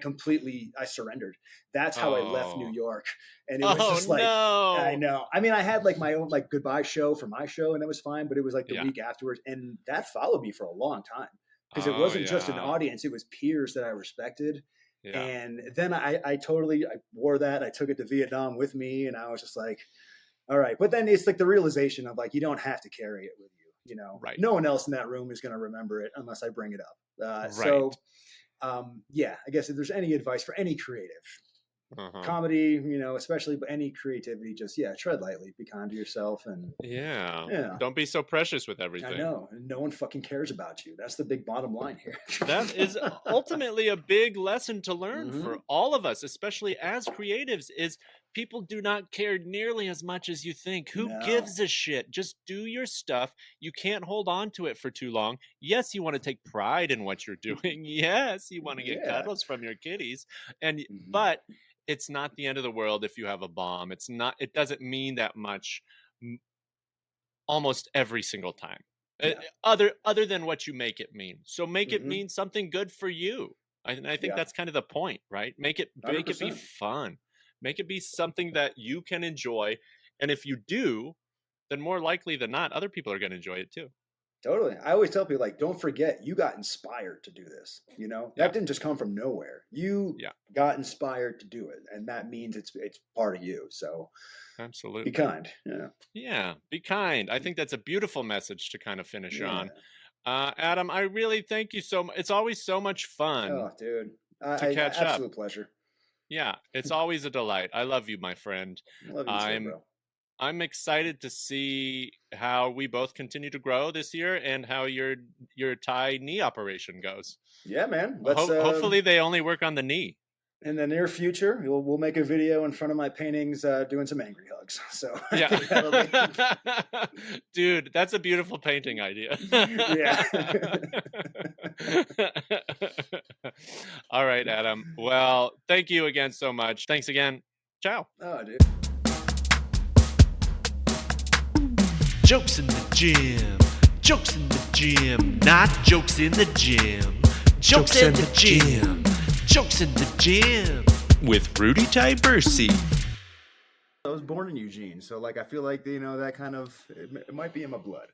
surrendered. That's how I left New York. And it was just like, no. I know. I mean, I had like my own like goodbye show for my show, and it was fine. But it was like the week afterwards, and that followed me for a long time, because it wasn't just an audience; it was peers that I respected. Yeah. And then I wore that. I took it to Vietnam with me, and I was just like, all right. But then it's like the realization of like, you don't have to carry it with you, Right. No one else in that room is going to remember it unless I bring it up. Right. So, I guess if there's any advice for any creative, comedy, especially, but any creativity, just, tread lightly, be kind to yourself, and don't be so precious with everything. I know. No one fucking cares about you. That's the big bottom line here. That is ultimately a big lesson to learn for all of us, especially as creatives, is people do not care nearly as much as you think. Who gives a shit? Just do your stuff. You can't hold on to it for too long. Yes, you want to take pride in what you're doing. Yes, you want to get cuddles from your kitties, but it's not the end of the world if you have a bomb. It doesn't mean that much almost every single time. Other than what you make it mean. So make it mean something good for you. I think that's kind of the point, right? Make it be fun. Make it be something that you can enjoy. And if you do, then more likely than not, other people are going to enjoy it too. Totally. I always tell people, like, don't forget, you got inspired to do this. You know, that didn't just come from nowhere. You got inspired to do it, and that means it's part of you. So, absolutely, be kind. Yeah, be kind. I think that's a beautiful message to kind of finish on. Adam, I really thank you so much. It's always so much fun. Oh, dude, to catch up. Absolute pleasure. Yeah, it's always a delight. I love you, my friend. Love you too, bro. I'm excited to see how we both continue to grow this year and how your Thai knee operation goes. Yeah, man. Hopefully they only work on the knee. In the near future, we'll make a video in front of my paintings doing some angry hugs. So yeah, dude, that's a beautiful painting idea. Yeah. All right, Adam. Well, thank you again so much. Thanks again. Ciao. Oh, dude. Jokes in the gym, jokes in the gym, not jokes in the gym. Jokes in the gym, jokes in the gym. With Rudy Tyburczy. I was born in Eugene, so like I feel like, you know, that kind of, it might be in my blood.